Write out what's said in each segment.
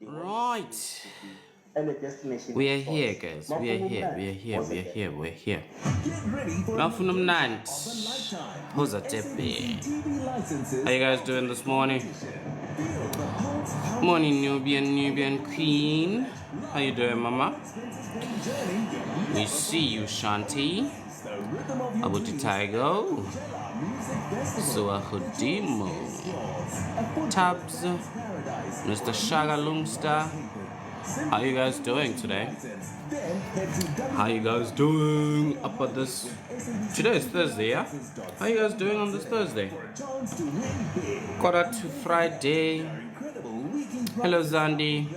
Right. And a destination. We are here, guys. We are here. We are here. We are here. We are here. Welcome, Nant. Who's a tepe? How you guys doing this morning? Morning, Nubian Queen. How you doing, Mama? We see you, Shanti. Abuti Taigo. Suahudimo. Tabs. Mr. Shagalungster. How you guys doing today? How you guys doing up at this? Today is Thursday, yeah? How you guys doing on this Thursday? Quarter to Friday. Hello, Zandi.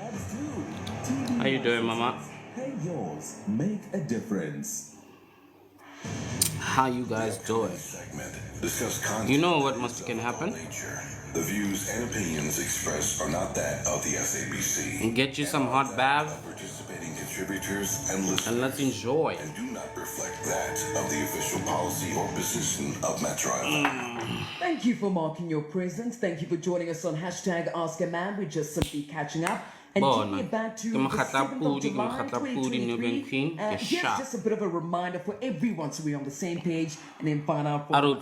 How you doing, Mama? Pay yours. Make a difference. How you guys doing? You know what must can happen? The views and opinions expressed are not that of the SABC. And get you some hot bath. Participating contributors and listeners. And let's enjoy. And do not reflect that of the official policy or position of Metro Island. Thank you for marking your presence. Thank you for joining us on hashtag Ask a Man. We're just simply catching up. And taking it back to the 7th of July, 2023. Here's just a bit of a reminder for everyone so we're on the same page and then find out for how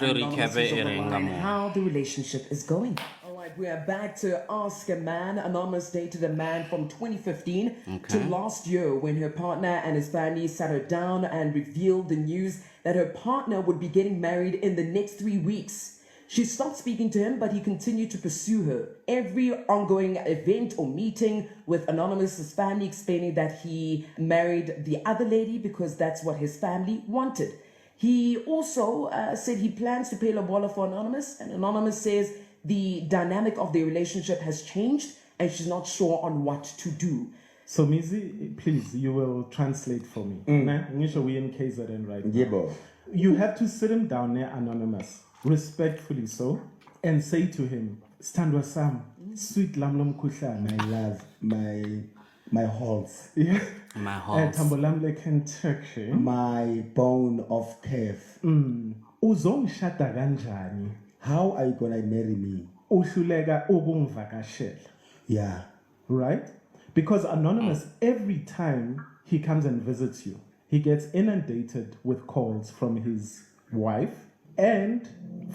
the relationship is going. All right, we are back to Ask a Man. Anonymous dated a man from 2015 to last year when her partner and his family sat her down and revealed the news that her partner would be getting married in the next 3 weeks. She stopped speaking to him, but he continued to pursue her. Every ongoing event or meeting with Anonymous's family explaining that he married the other lady because that's what his family wanted. He also said he plans to pay lobola for Anonymous, and Anonymous says the dynamic of their relationship has changed and she's not sure on what to do. So Mizi, please, you will translate for me. We in KZN right now. You have to sit him down there, Anonymous, respectfully so, and say to him, Standwa Sam, sweet lamlom kusha, My love, my halls, My halls. Tambolamle Kentucky, my bone of turf. uzongishada kanjani? How are you gonna marry me? Uhluleka ukungivakashela. Yeah. Right? Because Anonymous, every time he comes and visits you, he gets inundated with calls from his wife and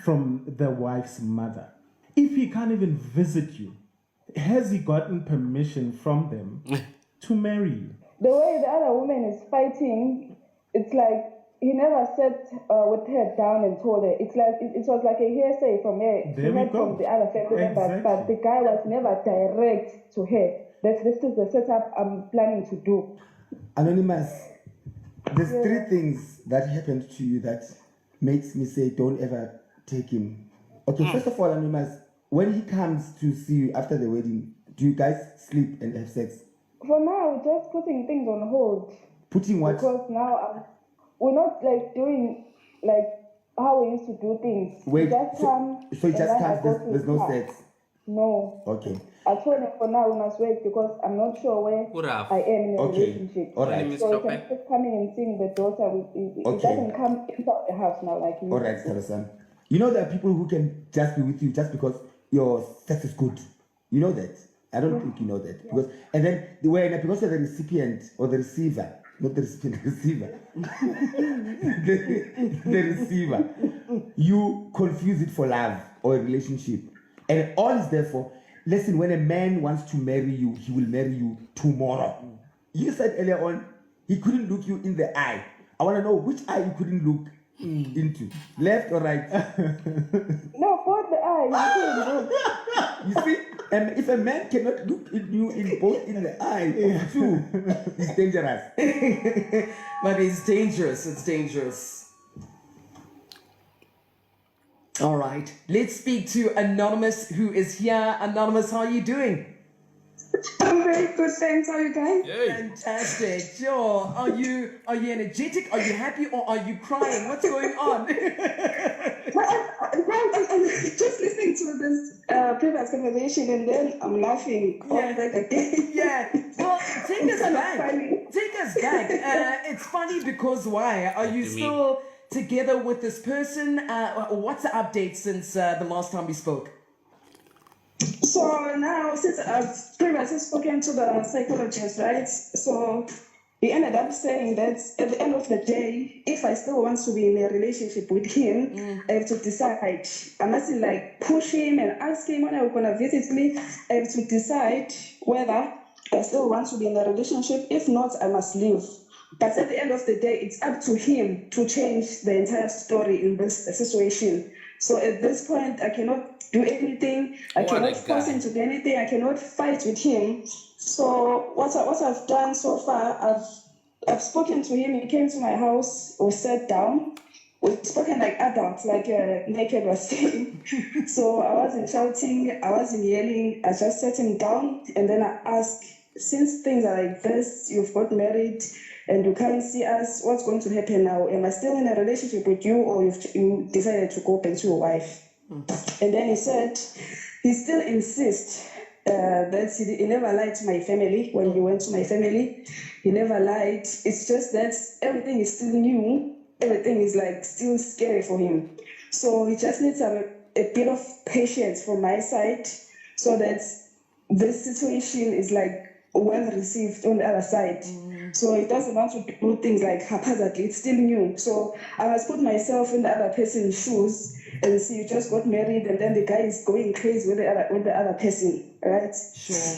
from the wife's mother. If he can't even visit you, has he gotten permission from them to marry you? The way the other woman is fighting, it's like he never sat with her down and told her. It's like it was like a hearsay from her. There we go. From the other family members, but the guy was never direct to her. This is the setup I'm planning to do. Anonymous, there's 3 things that happened to you that makes me say don't ever take him. Okay, first of all, Anonymous, when he comes to see you after the wedding, do you guys sleep and have sex? For now, we're just putting things on hold. Putting what? Because now we're not like doing like how we used to do things. Wait, just so it just comes, there's no sex? No. Okay. I told him for now we must wait because I'm not sure where I am in a relationship. All right. So he can keep coming and seeing the daughter. It doesn't come inside the house now like he all right, Tarasan. You know there are people who can just be with you just because your sex is good. You know that? I don't think you know that. Because and then because you're the recipient or the receiver, not the recipient, the receiver. the receiver. You confuse it for love or a relationship. And all is therefore, listen, when a man wants to marry you, he will marry you tomorrow. You said earlier on, he couldn't look you in the eye. I want to know which eye you couldn't look into. Left or right? No, both the eyes. You see, and if a man cannot look at you in the eye, too, it's dangerous. But it's dangerous. It's dangerous. All right. Let's speak to Anonymous, who is here. Anonymous, how are you doing? I'm very good, thanks. How are you guys? Fantastic. Sure. Are you energetic? Are you happy or are you crying? What's going on? I'm just listening to this previous conversation and then I'm laughing all back again. Yeah. Well, take us back. Take us back. It's funny because why? Are you still together with this person? What's the update since the last time we spoke? So now, since I've previously spoken to the psychologist, right? So he ended up saying that at the end of the day, if I still want to be in a relationship with him, I have to decide. I mustn't like push him and ask him when I'm gonna visit me. I have to decide whether I still want to be in a relationship. If not, I must leave. But at the end of the day, it's up to him to change the entire story in this situation. So at this point, I cannot do anything. I cannot force him to do anything. I cannot fight with him. So what I've done so far, I've spoken to him. He came to my house. We sat down. We've spoken like adults, like Naked was saying. So I wasn't shouting. I wasn't yelling. I just sat him down, and then I asked, since things are like this, you've got married and you can't see us, what's going to happen now? Am I still in a relationship with you, or you decided to go back to your wife? And then he said he still insists that he never lied to my family when he went to my family. He never lied. It's just that everything is still new. Everything is like still scary for him. So he just needs a bit of patience from my side so that this situation is like well received on the other side. So he doesn't want to do things like haphazardly. It's still new. So I must put myself in the other person's shoes and see, you just got married and then the guy is going crazy with the other person, right? Sure.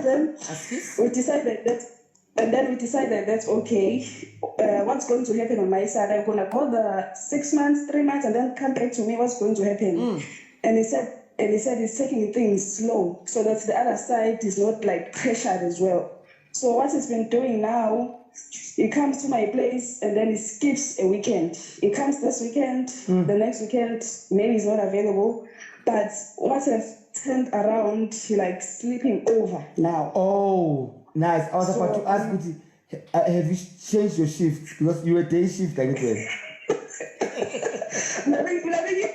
Then we decided that okay, what's going to happen on my side? I'm gonna go the 6 months, 3 months, and then come back to me. What's going to happen? And he said he's taking things slow so that the other side is not like pressured as well. So what he's been doing now, he comes to my place and then he skips a weekend. He comes this weekend, the next weekend, maybe he's not available. But what has turned around, he like sleeping over now. Oh, nice. I was about to ask you, have you changed your shift? Because you were day shift, I guess.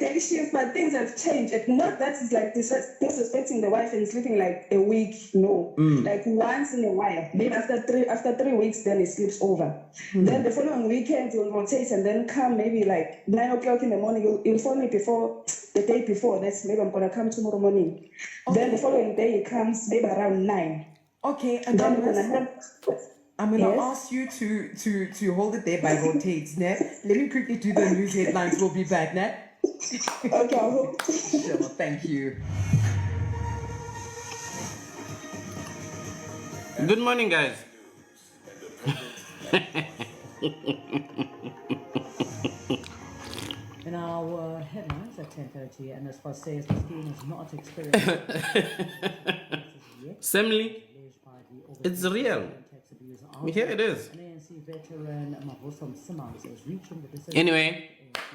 Day shift, but things have changed. It's not that it's like disrespecting the wife and sleeping like a week. No, like once in a while. Maybe after 3 weeks, then he sleeps over. Then the following weekend he'll rotate and then come maybe like 9 o'clock in the morning. He'll phone me before the day before. That's maybe I'm gonna come tomorrow morning. Okay. Then the following day he comes maybe around 9. Okay, and then I'm going to ask you to hold it there by rotates, Nat. Let me quickly do the news headlines. We'll be back, Nat. Okay. Sure, thank you. Good morning, guys. In our headlines at 10:30, and as far says the scheme is not experienced. Semli, it's real. Here it is. Anyway,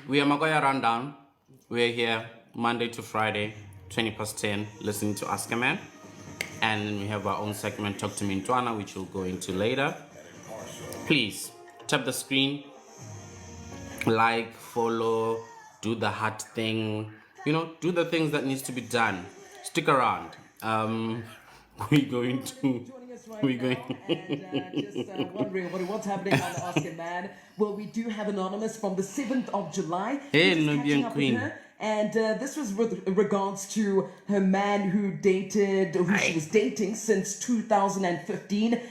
we are Magoya Rundown. We're here Monday to Friday, 10:20, listening to Ask a Man. And we have our own segment, Talk to Me Ntwana, which we'll go into later. Please, tap the screen, like, follow, do the heart thing. You know, do the things that needs to be done. Stick around. We're going to... Just wondering what's happening on the Ask a Man. Well, we do have Anonymous from the 7th of July. Hey, Just Nubian catching up with Queen. her. And this was with regards to her man who she was dating since 2015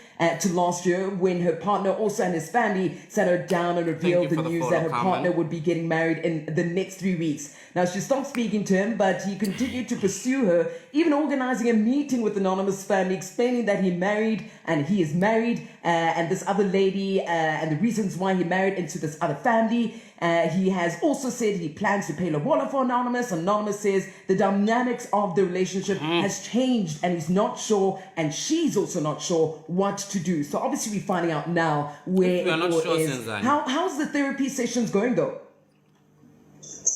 to last year, when her partner also and his family sat her down and revealed the news that her partner would be getting married in the next 3 weeks. Now, she stopped speaking to him, but he continued to pursue her, even organizing a meeting with Anonymous' family, explaining that he is married, and this other lady, and the reasons why he married into this other family. He has also said he plans to pay lobola for Anonymous. Anonymous says the dynamics of the relationship has changed and he's not sure, and she's also not sure what to do. So obviously we're finding out now where we are not sure is. since then. How's the therapy sessions going though?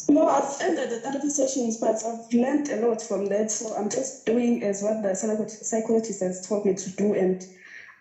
No, I've ended the therapy sessions, but I've learned a lot from that. So I'm just doing as what the psychologist has told me to do, and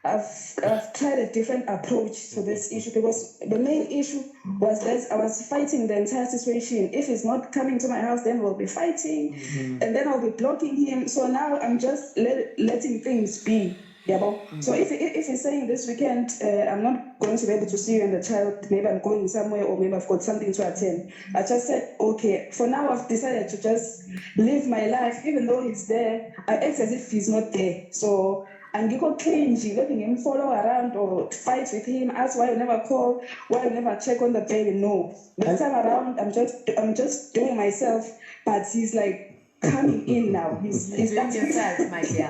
I've tried a different approach to this issue, because the main issue was that I was fighting the entire situation. If he's not coming to my house, then we'll be fighting, and then I'll be blocking him. So now I'm just letting things be. Yeah, but so if he's saying this weekend, I'm not going to be able to see you and the child, maybe I'm going somewhere or maybe I've got something to attend. I just said, okay, for now I've decided to just live my life, even though he's there, I act as if he's not there. So I'm going to change, letting him follow around or fight with him, ask why you never call, why you never check on the baby. No. This time around, I'm just doing myself, but he's like, coming in now. He's starting yourself, my dear.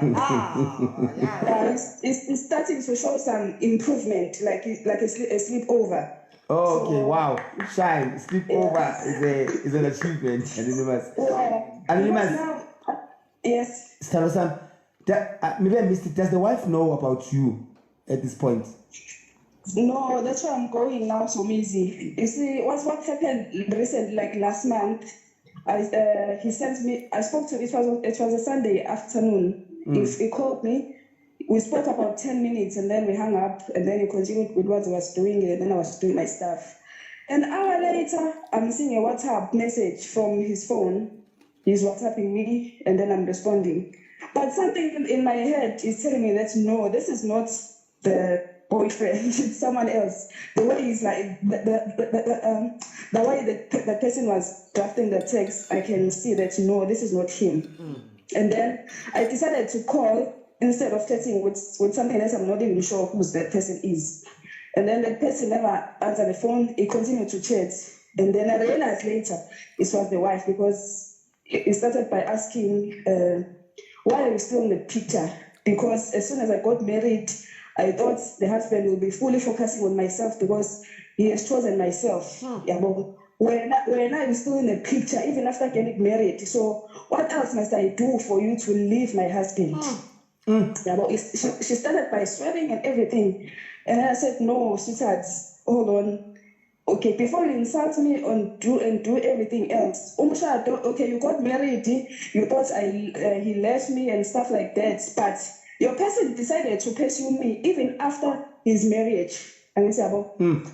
He's starting to show some improvement, like a sleepover. Oh, okay, wow. Shine, sleepover is an achievement. Anonymous. Yes. Stanosan, maybe I missed it. Does the wife know about you at this point? No, that's why I'm going now so easy. You see, what happened recently, like last month, he sent me, I spoke to, it was a Sunday afternoon. He called me, we spoke about 10 minutes and then we hung up and then he continued with what I was doing and then I was doing my stuff. An hour later, I'm seeing a WhatsApp message from his phone. He's WhatsApping me and then I'm responding. But something in my head is telling me that no, this is not the boyfriend, it's someone else. The way he's like, the way the person was drafting the text, I can see that no, this is not him. And then I decided to call instead of texting with something else. I'm not even sure who that person is. And then the person never answered the phone. He continued to chat. And then I realized later it was the wife because he started by asking, why are you still in the picture? Because as soon as I got married, I thought the husband will be fully focusing on myself because he has chosen myself. Yeah, but when I'm still in the picture, even after getting married, so what else must I do for you to leave my husband? Yeah, but she started by swearing and everything. And I said, no, sweetheart, hold on. Okay, before you insult me and do everything else, okay, you got married, you thought he left me and stuff like that, but your person decided to pursue me even after his marriage.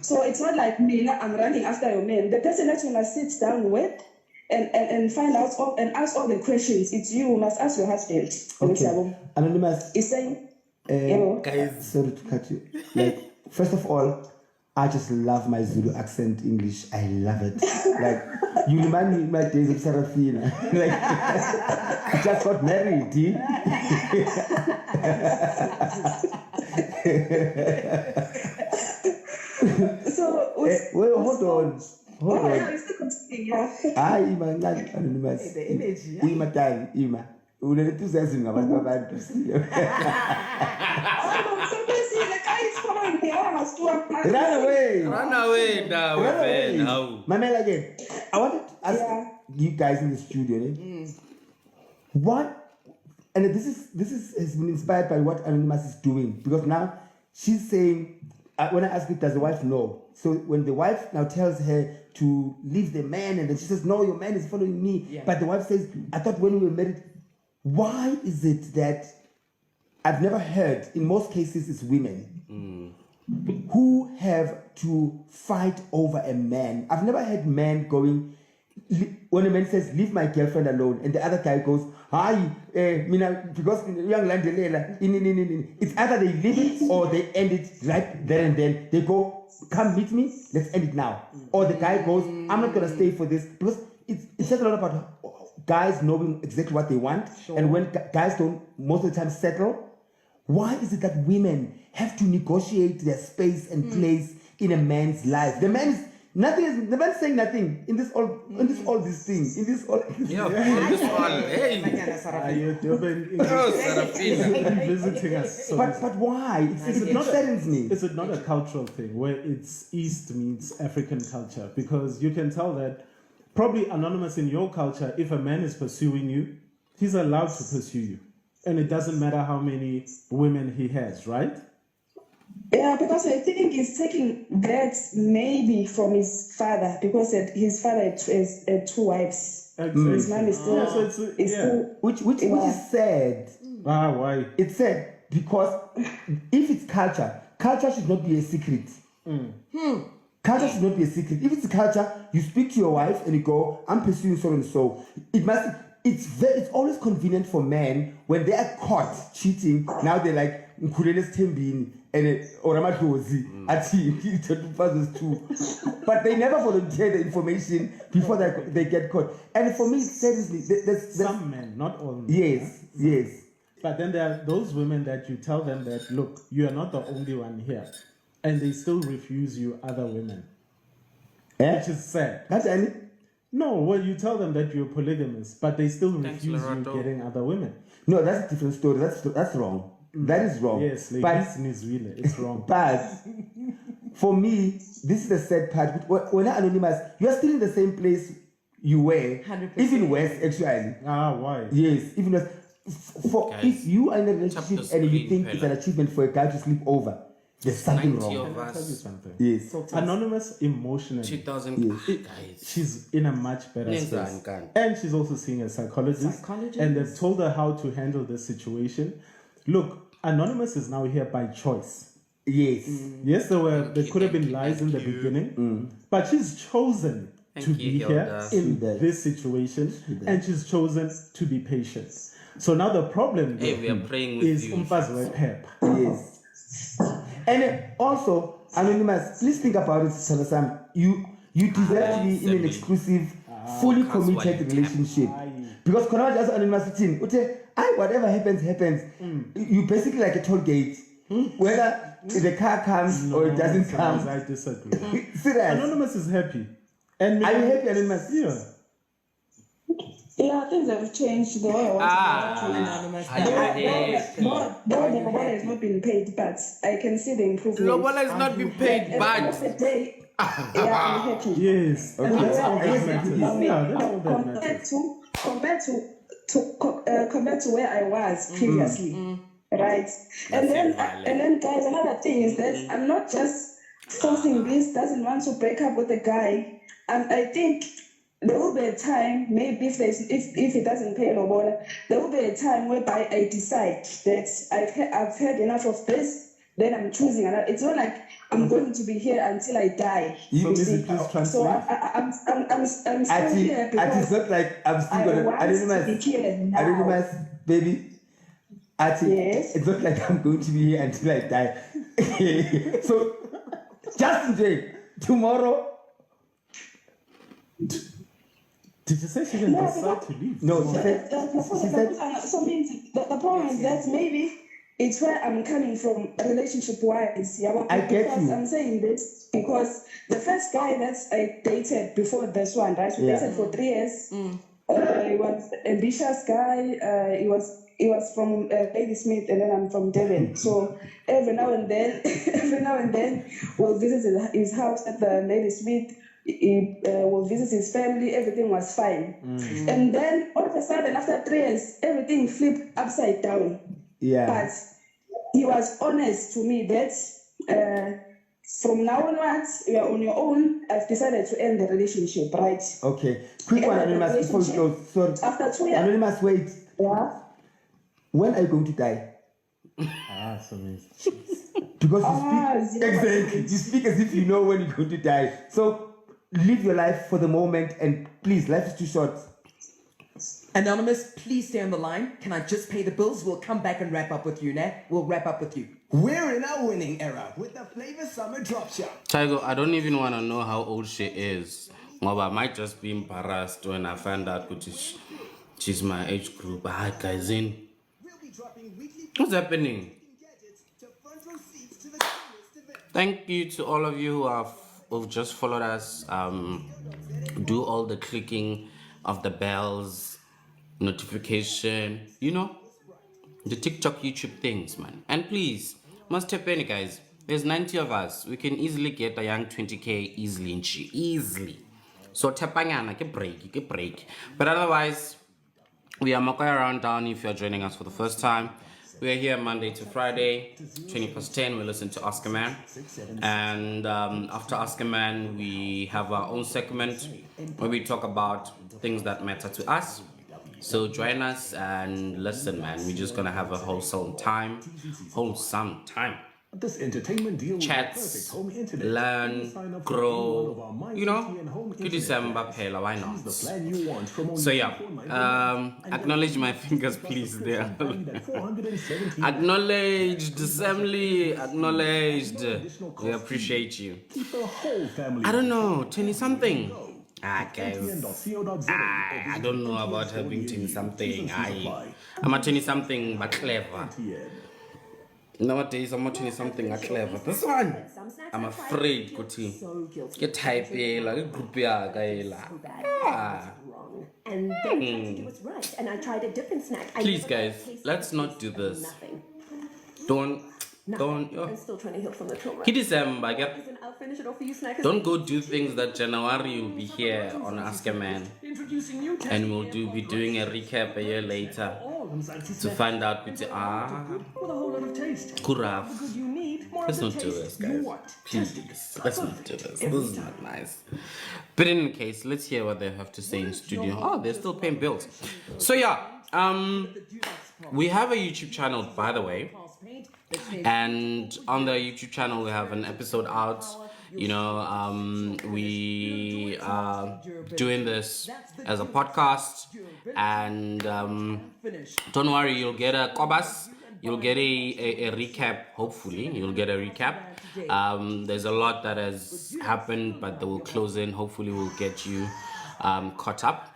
So it's not like me, I'm running after your man. The person that you must sit down with and find out and ask all the questions, it's you must ask your husband. Okay. Anonymous. He's saying, guys, sorry to cut you. Like, first of all, I just love my Zulu accent English. I love it. Like, you remind me of my days of Serafina. Like, I just got married. So, wait, hold on. Yeah, still continuing, man, Anonymous. Ima. Unentusiasm ngabantu abantu. Run away now, man. Mamela again. I wanted to ask you guys in the studio, what? And this has been inspired by what Anonymous is doing, because now she's saying, when I ask her, does the wife know? So when the wife now tells her to leave the man, and then she says, no, your man is following me. But the wife says, I thought when we were married. Why is it that I've never heard, in most cases it's women who have to fight over a man? I've never heard men going, when a man says, leave my girlfriend alone, and the other guy goes, hi, because young land, it's either they leave it or they end it right there and then. They go, come meet me, let's end it now. Or the guy goes, I'm not going to stay for this, because it's just a lot about guys knowing exactly what they want, and when guys don't most of the time settle, why is it that women have to negotiate their space and place in a man's life? The man is nothing. The man's saying nothing in this all. In this all these things. In this all. This one. Hey, you're doing visiting us. But why? It not saddens me. Is it not a cultural thing where it's East meets African culture? Because you can tell that. Probably Anonymous, in your culture, if a man is pursuing you, he's allowed to pursue you. And it doesn't matter how many women he has, right? Yeah, because I think he's taking that maybe from his father, because his father has two wives. Exactly. His mom is still... still which is sad. Why? It's sad because if it's culture should not be a secret. Culture should not be a secret. If it's a culture, you speak to your wife and you go, I'm pursuing so and so. It it's always convenient for men when they are caught cheating. Now they're like Nkuleles Tembini and Oramatlozi Ati too. But they never volunteer the information before they get caught. And for me, seriously, there's some men, not all men. Yes. But then there are those women that you tell them that, look, you are not the only one here, and they still refuse you other women, which is sad. That's any. No, well, you tell them that you're polygamous, but they still refuse you Lerato. getting other women. No, that's a different story. That's wrong. That is wrong. Yes, like but it's wrong. But for me, this is the sad part. When I'm anonymous, you are still in the same place you were, 100%. even worse, actually. Why? Yes, even worse. Guys, if you are in a relationship chapter and you screen, think it's an achievement for a guy to sleep over, there's something 90 wrong. of Can I tell you us. something? Yes. Anonymous emotionally, 2000 guys. she's in a much better Nenzani space. kanti? And she's also seeing a psychologist. And they've told her how to handle this situation. Look, Anonymous is now here by choice. Yes. Yes, there could have been thank you, lies in the thank you. beginning, but she's chosen Thank to you, be here Hilda. in Hilda. this situation, and she's chosen to be patient. So now the problem Hey, we are praying with is you. Umfazi Pep. Yes. And also, Anonymous, please think about it, Salasam. You deserve to be in an exclusive, fully committed relationship. Because Konawa just Anonymous team, whatever happens. You basically like a toll gate. Whether the car comes or it doesn't come. I disagree. Serious. Anonymous is happy. And Are you happy, Anonymous? Yeah. Yeah, things have changed. The way I want to Anonymous. Lobola has not been paid, but I can see the improvement. Lobola has not been paid, At the end of but the day, yeah, I'm happy. Yes. And that's all that matters. Yeah, that's all that matters. Compared to where I was previously, right? And then, guys, another thing is that I'm not just forcing this. Doesn't want to break up with a guy, and I think there will be a time, maybe if it doesn't pay lobola, there will be a time whereby I decide that I've had enough of this. Then I'm choosing another. It's not like I'm going to be here until I die. So Mrs. Please translate. So I'm still here because It's not like I'm still gonna. Anonymous, baby. Yes. It's not like I'm going to be here until I die. So, just today, tomorrow. Did you say she didn't decide to leave? No, she said. So means the problem is that maybe it's where I'm coming from relationship-wise. Yeah, I get because you. I'm saying this because the first guy that I dated before this one, right? We dated for 3 years. He was an ambitious guy. He was from Ladysmith, and then I'm from Devon. So every now and then, we'll visit his house at the Ladysmith. He will visit his family. Everything was fine. And then all of a sudden, after 3 years, everything flipped upside down. Yeah. But he was honest to me that from now onwards, you are on your own. I've decided to end the relationship, right? Okay. Quick one, Anonymous, before we close. Sorry. After 2 years. Anonymous, wait. Yeah. When are you going to die? So Because you speak exactly. You speak as if you know when you're going to die. So live your life for the moment, and please, life is too short. Anonymous, please stay on the line. Can I just pay the bills? We'll come back and wrap up with you, Nat. We'll wrap up with you. We're in our winning era with the Flavor Summer Drop Shop. Tigo, I don't even want to know how old she is. Well, I might just be embarrassed when I find out she's my age group. Hi, guys, in. What's happening? Thank you to all of you who've just followed us. Do all the clicking of the bells, notification, the TikTok, YouTube things, man. And please, must tap in, guys. There's 90 of us. We can easily get a young 20K easily. So tapangana, get break. But otherwise, we are Makoya around down if you're joining us for the first time. We are here Monday to Friday, 10:20. We listen to Ask a Man. And after Ask a Man, we have our own segment where we talk about things that matter to us. So join us and listen, man. We're just going to have a wholesome time. This entertainment deal chats, with perfect home internet. learn, grow, you know, to December Pela, why not? The plan you want from only So yeah, $249 acknowledge my fingers please there. $417. Acknowledged, assembly, acknowledged. We appreciate you. Keep the whole family. I don't know, 20 something. Guys, NTN.co.za. I don't know about her being 20 something. I'm a 20 something but clever. Nowadays I'm a 20 something but clever. This one, I'm afraid Kuti. Get type like group And then tried to do what's right, and I tried a different snack. Please guys, let's not do this. Don't. I'm still trying to heal from the trauma. December, I'll finish it off for you, snack. don't go do things that January will be here on Ask a Man. And we'll be doing a recap a year later to find out with with a whole lot of taste. Kuraf. You need more Let's of the not do taste. this, guys. Please, let's not do this. This is not nice. But in any case, let's hear what they have to say in studio. Oh, they're still paying bills. So yeah, we have a YouTube channel, by the way. And on the YouTube channel, we have an episode out. You know, we are doing this as a podcast. And don't worry, you'll get a Kobas. You'll get a recap, hopefully. You'll get a recap. There's a lot that has happened, but they will close in. Hopefully, we'll get you caught up.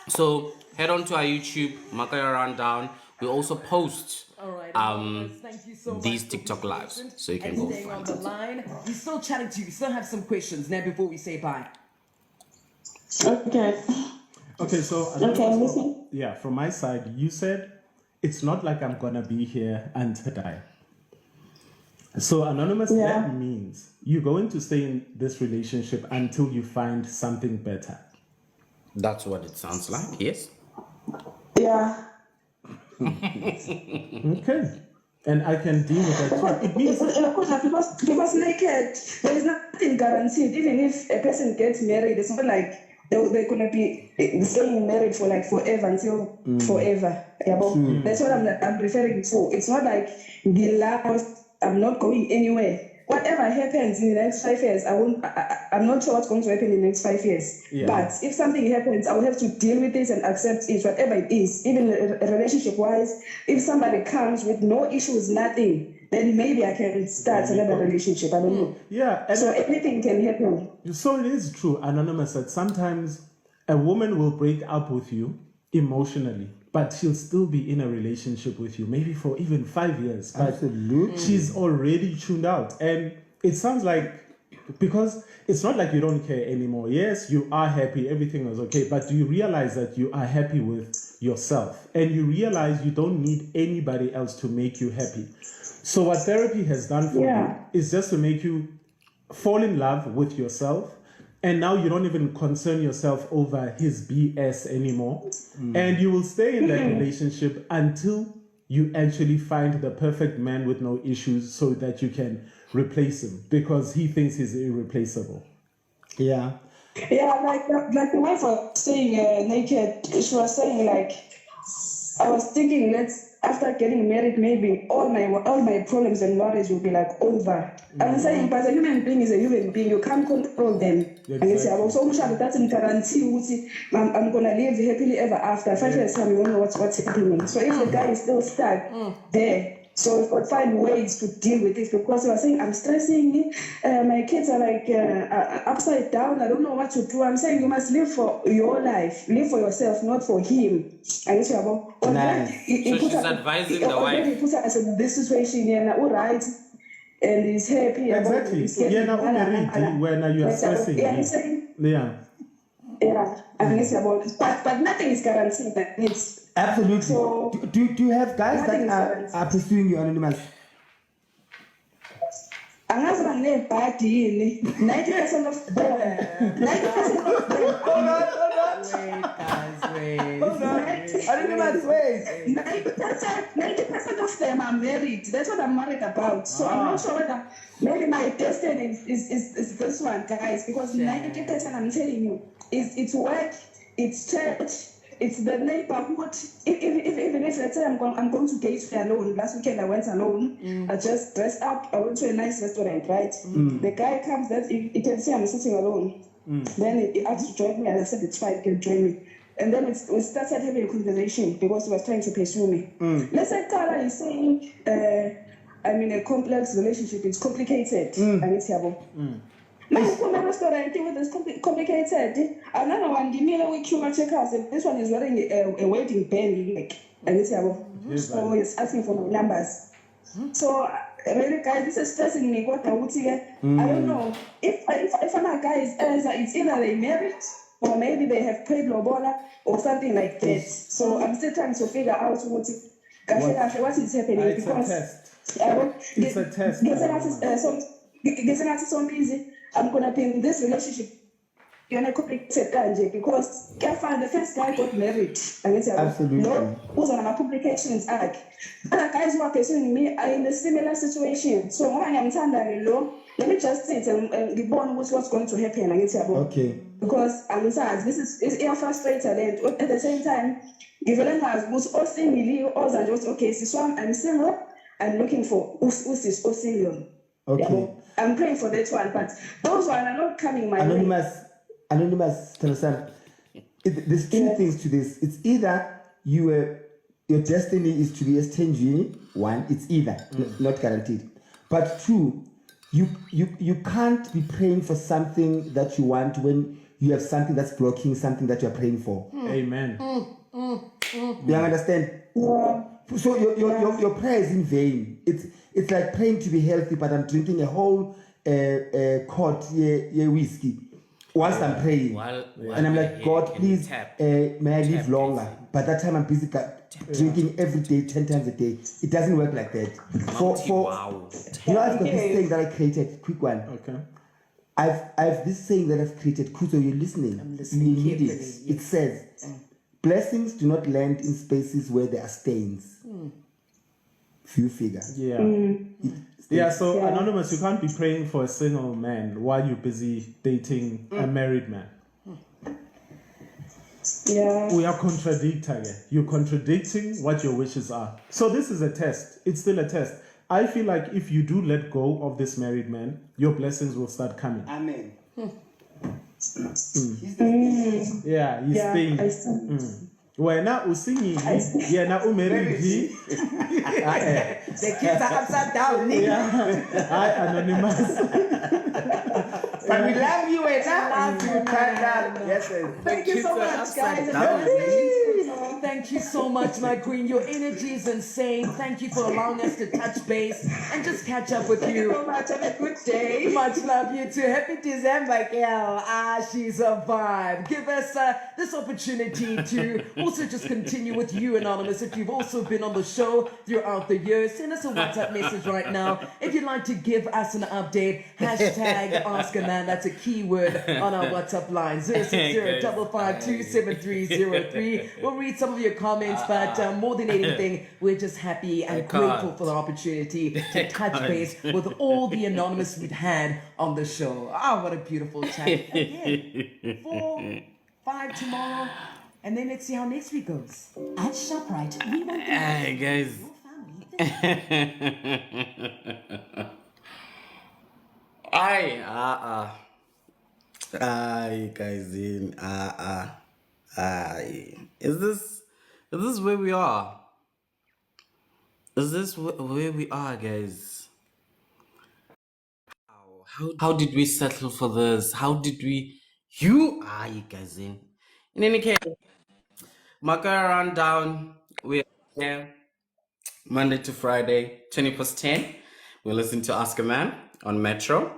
So head on to our YouTube, mark your rundown. We also post Thank you so these much TikTok lives, so you can go staying on find the it. line. We're still chatting to you. We still have some questions now before we say bye. Okay. Okay, so Okay, listen. yeah, from my side, you said it's not like I'm gonna be here until I die. So Anonymous, that means you're going to stay in this relationship until you find something better. That's what it sounds like, yes. Yeah. Okay. And I can deal with that too. It means Because naked, there is nothing guaranteed. Even if a person gets married, it's not like they're gonna be staying married for like forever until forever. Yeah, but that's what I'm referring to. It's not like the last. I'm not going anywhere. Whatever happens in the next 5 years, I'm not sure what's going to happen in the next 5 years. Yeah. But if something happens, I will have to deal with this and accept it, whatever it is. Even relationship-wise, if somebody comes with no issues, nothing, then maybe I can start another relationship. I don't know. yeah, and So anything can happen. so it is true, Anonymous, that sometimes a woman will break up with you emotionally, but she'll still be in a relationship with you, maybe for even 5 years. But Absolutely. she's already tuned out. And it sounds like, because it's not like you don't care anymore. Yes, you are happy, everything was okay, but do you realize that you are happy with yourself? And you realize you don't need anybody else to make you happy. So what therapy has done for you is just to make you fall in love with yourself. And now you don't even concern yourself over his BS anymore. And you will stay in that relationship until you actually find the perfect man with no issues so that you can replace him because he thinks he's irreplaceable. Yeah. Yeah, like the wife was saying naked, she was saying like, I was thinking after getting married, maybe all my problems and worries will be like over. I'm saying, but a human being is a human being. You can't control them. Exactly. So that's in guarantee. I'm gonna live happily ever after. 5 years time, you don't know what's happening. So if the guy is still stuck there, so we've got to find ways to deal with it because you are saying I'm stressing. My kids are like upside down. I don't know what to do. I'm saying you must live for your life, live for yourself, not for him. I guess you are Nice. So she's advising the wife. He puts us in this situation, yeah, all right, and he's happy. Exactly. Yeah, now when you are stressing. Yeah. Yeah, I guess about it. But nothing is guaranteed. That it's Absolutely. So, do you have guys nothing that is are pursuing you, Anonymous? angazi banebhadi yini 90% of them 90% of them Anonymous, wait. 90% of them are married. That's what I'm worried about. So I'm not sure whether maybe my destiny is this one, guys, because 90% I'm telling you it's work, it's church, it's the neighborhood. Even if let's say I'm going to Gateway alone. Last weekend I went alone. I just dressed up. I went to a nice restaurant, right? The guy comes there. He can see I'm sitting alone. Then he asked to join me, and I said it's fine, you can join me. And then we started having a conversation because he was trying to pursue me. Let's say Kara is saying, I'm in a complex relationship. It's complicated. And it's now from a restaurant with this complicated. Another one, give me a week humor checkers. This one is wearing a wedding band, like, and it's so he's asking for my numbers. So really, guys, this is stressing me. What I would say, I don't know if another guy is it's either they married or maybe they have paid lobola or something like that. So I'm still trying to figure out what is happening It's because a test. It's a test. So busy. I'm gonna be in this relationship. You're not complicated because the first guy got married. Absolutely. No, who's on my publications? Other guys who are pursuing me are in a similar situation. So when I'm telling you, let me just sit and be born with what's going to happen. Okay. Because I'm sad. This is frustrated, and at the same time, given has was all single, all are just okay. So I'm single. I'm looking for who's single. Okay. I'm praying for that one, but those one are not coming my way. Anonymous, there's two things to this. It's either your destiny is to be a stingy one. It's either not guaranteed, but two, you can't be praying for something that you want when you have something that's blocking something that you're praying for. Amen. Do you understand? Yeah. So your prayer is in vain. It's like praying to be healthy, but I'm drinking a whole quart whiskey whilst I'm praying, and I'm like, God, please, may I live longer? By that time, I'm busy drinking every day, 10 times a day. It doesn't work like that. You know, I've got this saying that I created. Quick one. Okay. I've this saying that I've created. Kuzo, you're listening. I'm listening. You need it. It says, blessings do not land in spaces where there are stains. Few figure. Yeah. So Anonymous, you can't be praying for a single man while you're busy dating a married man. Yeah. We are contradicting. You're contradicting what your wishes are. So this is a test. It's still a test. I feel like if you do let go of this married man, your blessings will start coming. Amen. Yeah, he's staying. Wena usingi, yena umeridi. The kids are upside down, nigga. Hi, Anonymous. But we love you, and I love you, Yes, sir. Thank you so much, guys. Thank you so much, my queen. Your energy is insane. Thank you for allowing us to touch base and just catch up with Thank you you. so much. Have a good day. Much love, you too. Happy December, girl. She's a vibe. Give us this opportunity to also just continue with you, Anonymous. If you've also been on the show throughout the years, send us a WhatsApp message right now. If you'd like to give us an update, hashtag Ask a Man. That's a keyword on our WhatsApp line. 060-552-7303. We'll read some of your comments, but more than anything, we're just happy and grateful for the opportunity to touch base with all the Anonymous we've had on the show. Oh, what a beautiful chat. Again, 4, 5 tomorrow, and then let's see how next week goes. At ShopRite, we want Hey guys. Aye, guys. Is this where we are? Is this where we are, guys? How did we settle for this? How did we? You guys in any case, Maka rundown. We're here Monday to Friday, 20 past 10. We listen to Ask a Man on Metro.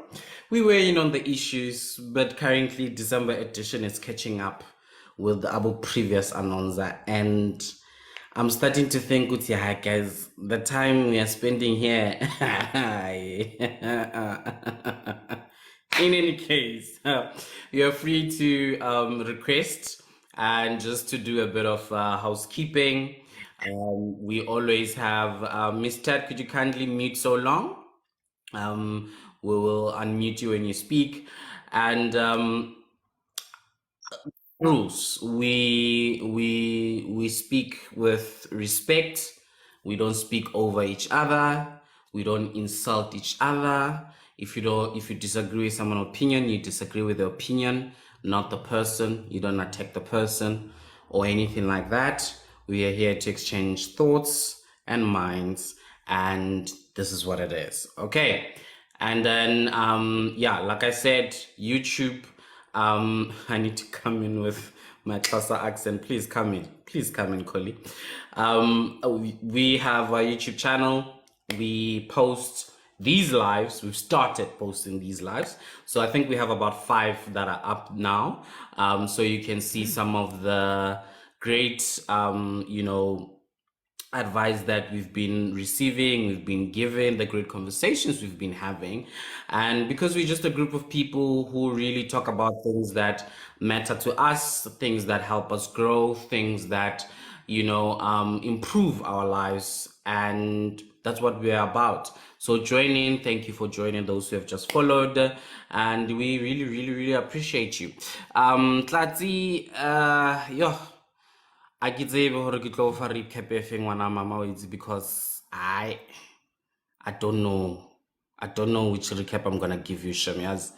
We were in on the issues, but currently December edition is catching up with our previous announcer, and I'm starting to think, yeah, guys, the time we are spending here. In any case, you're free to request and just to do a bit of housekeeping. We always have Miss Ted, could you kindly mute so long? We will unmute you when you speak. And Bruce, we we speak with respect. We don't speak over each other. We don't insult each other. If you disagree with someone's opinion, you disagree with the opinion, not the person. You don't attack the person or anything like that. We are here to exchange thoughts and minds, and this is what it is. Okay. And then, yeah, like I said, YouTube, I need to come in with my Xhosa accent. Please come in. Please come in, Collie. We have our YouTube channel. We post these lives. We've started posting these lives. So I think we have about 5 that are up now. So you can see some of the great, advice that we've been receiving, we've been given, the great conversations we've been having. And because we're just a group of people who really talk about things that matter to us, things that help us grow, things that, improve our lives. And that's what we're about. So join in. Thank you for joining those who have just followed. And we really, really, really appreciate you. Tlati, I ke tsebe hore ke tlo fa recap e feng ngwana mama o itse, because I don't know. I don't know which recap I'm gonna give you, Shamiaz.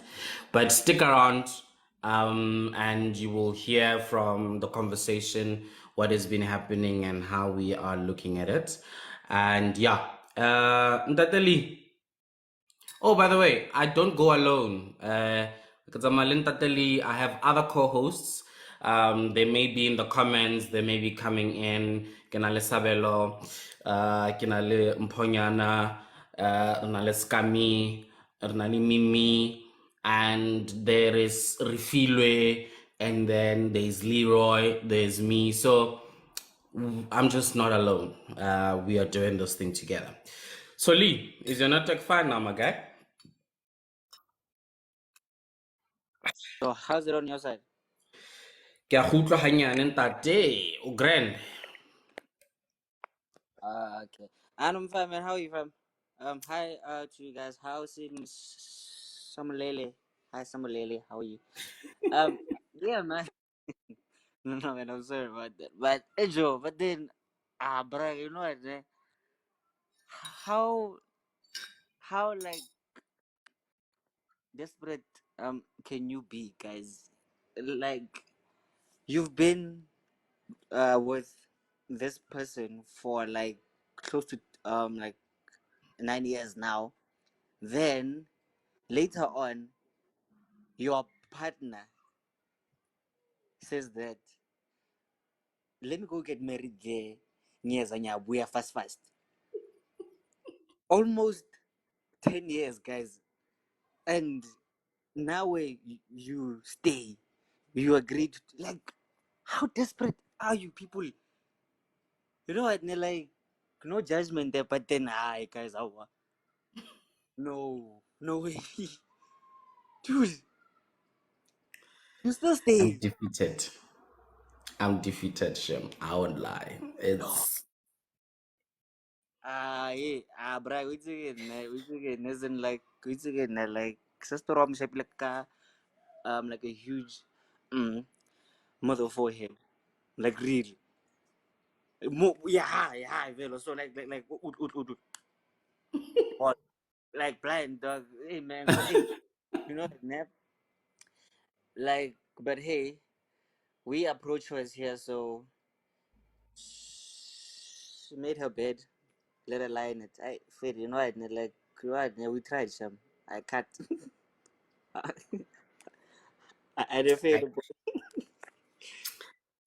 But stick around, and you will hear from the conversation what has been happening and how we are looking at it. And yeah, Ntateli. Oh, by the way, I don't go alone. Because I'm Ntateli, I have other co-hosts. They may be in the comments, they may be coming in. Kenale Sabelo, Kenale Mponyana, Renale Skami, Renale Mimi, and there is Rifilwe, and then there's Leroy, there's me. So I'm just not alone. We are doing this thing together. So Lee, is your network fine now, my guy? So how's it on your side? Ke a go utlwa hanyane ntate, o grand. Okay. I'm fine, man. How are you, fam? Hi, to you guys. How's it, Samalele? Hi, Samalele. How are you? Yeah, man. No, man. I'm sorry about that. But Joe, but then, bro, you know what? How, like desperate can you be, guys? Like you've been with this person for like close to like 9 years now. Then later on, your partner says that, let me go get married there. We are fast. Almost 10 years, guys. And now you stay. You agreed to, like, how desperate are you people? You know what? Like, no judgment there, but then, hi, guys, how? No way. Dude, you still I'm stay. defeated. I'm defeated, Shem. I won't lie. It's Yeah, bro, which again isn't like, which again, like, sister Rom shape like a huge mother for him, like real, yeah, velo. So like, what, like blind dog, hey man, but hey, you know, nap, like, but hey, we approach her here, so she made her bed, let her lie in it. I feel, you know, like, we tried some, I cut. I didn't feel the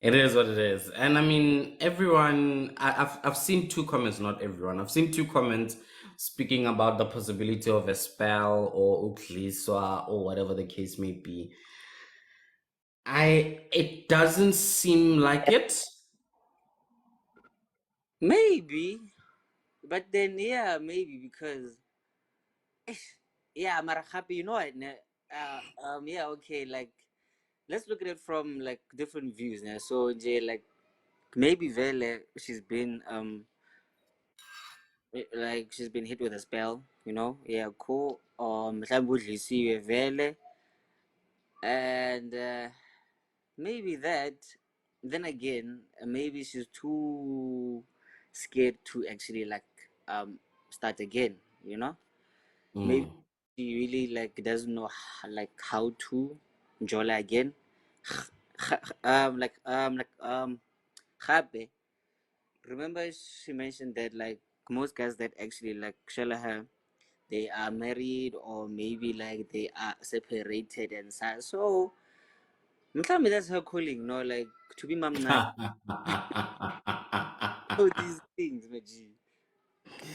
it is what it is. And I mean, everyone. I've seen 2 comments. Not everyone. I've seen 2 comments speaking about the possibility of a spell or ukliswa or whatever the case may be. It doesn't seem like it. maybe, but then yeah, maybe because yeah, I'm happy. You know what? Yeah, okay. Like, let's look at it from like different views. Now, so Jay, like, maybe Vele, she's been like she's been hit with a spell. You know, yeah, cool. Mhlawumbe see Vele, and maybe that. then again, maybe she's too scared to actually like start again. You know, maybe she really like doesn't know like how to jola again. Gape, remember she mentioned that like most guys that actually like shall her, they are married or maybe like they are separated and so mhlawumbe that's her calling, no, like to be mom now. So these things, Maji.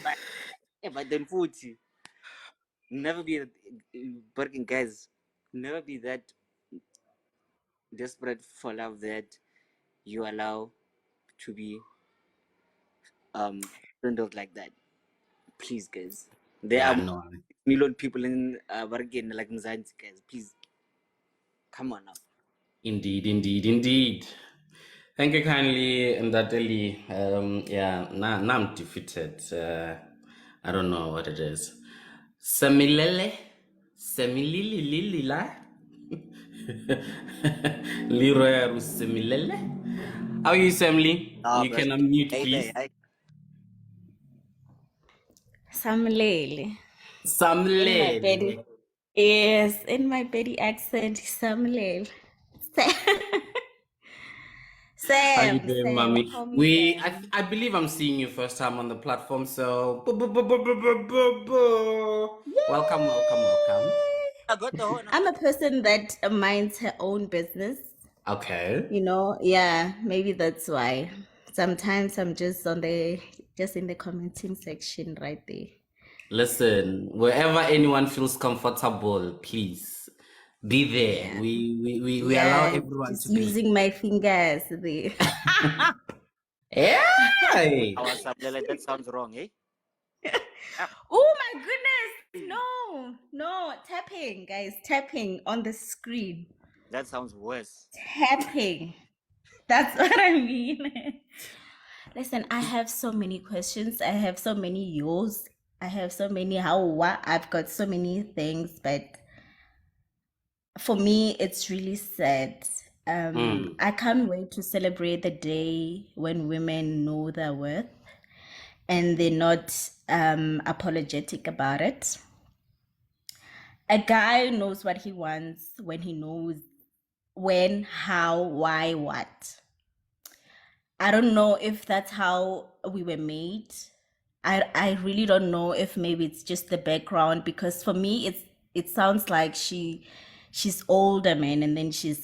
But, yeah, but then futhi, never be working guys, never be that desperate for love that you allow to be handled like that. Please, guys. There Yeah, are no. million people in working like Mzansi, guys. Please, come on now. Indeed, indeed, indeed. Thank you kindly, Mdateli. Yeah, now I'm defeated. I don't know what it is. Semilele? Semilililila? Leroy Semilele? How are you, Semli? Ah, You but can unmute, hey, please. Samlele. In my Betty. Samlele. Yes, in my Betty accent, Samlele. How you doing, Sam, mommy? call me I Sam. believe I'm seeing you first time on the platform, so welcome, welcome, welcome. I got the whole. I'm a person that minds her own business. Okay. You know, yeah, maybe that's why. Sometimes I'm just in the commenting section right there. Listen, wherever anyone feels comfortable, please be there. Yeah. We allow Yeah, everyone to just be. using my fingers there. Hey! Our sublet, that sounds wrong, eh? Oh my goodness. No, tapping, guys, tapping on the screen. That sounds worse. Tapping. That's what I mean. Listen, I have so many questions. I have so many yours. I have so many what. I've got so many things, but for me, it's really sad. I can't wait to celebrate the day when women know their worth and they're not apologetic about it. A guy knows what he wants when he knows when, how, why, what. I don't know if that's how we were made. I really don't know if maybe it's just the background, because for me it sounds like she's older, man, and then she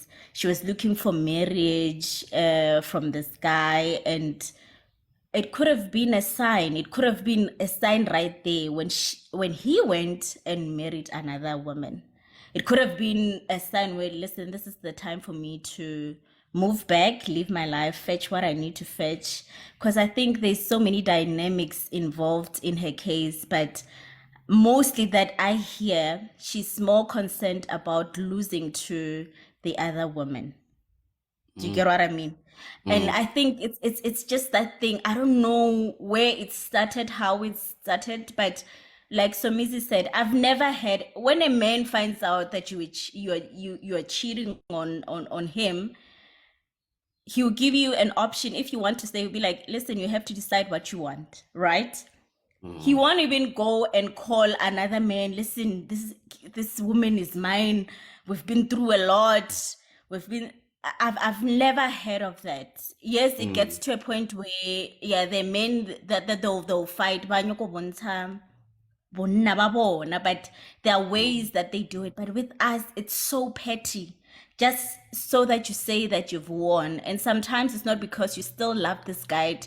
was looking for marriage from this guy, and it could have been a sign. It could have been a sign right there when he went and married another woman. It could have been a sign where, listen, this is the time for me to move back, live my life, fetch what I need to fetch. Because I think there's so many dynamics involved in her case, but mostly that I hear, she's more concerned about losing to the other woman. Do you get what I mean? And I think it's just that thing. I don't know where it started, how it started, but like Somizi said, I've never had, when a man finds out that you are cheating on him, he'll give you an option. If you want to stay, he'll be like, listen, you have to decide what you want, right? He won't even go and call another man. Listen, this woman is mine. We've been through a lot. I've never heard of that. Yes, it gets to a point where the men that they'll fight. But there are ways that they do it. But with us, it's so petty. Just so that you say that you've won. And sometimes it's not because you still love this guy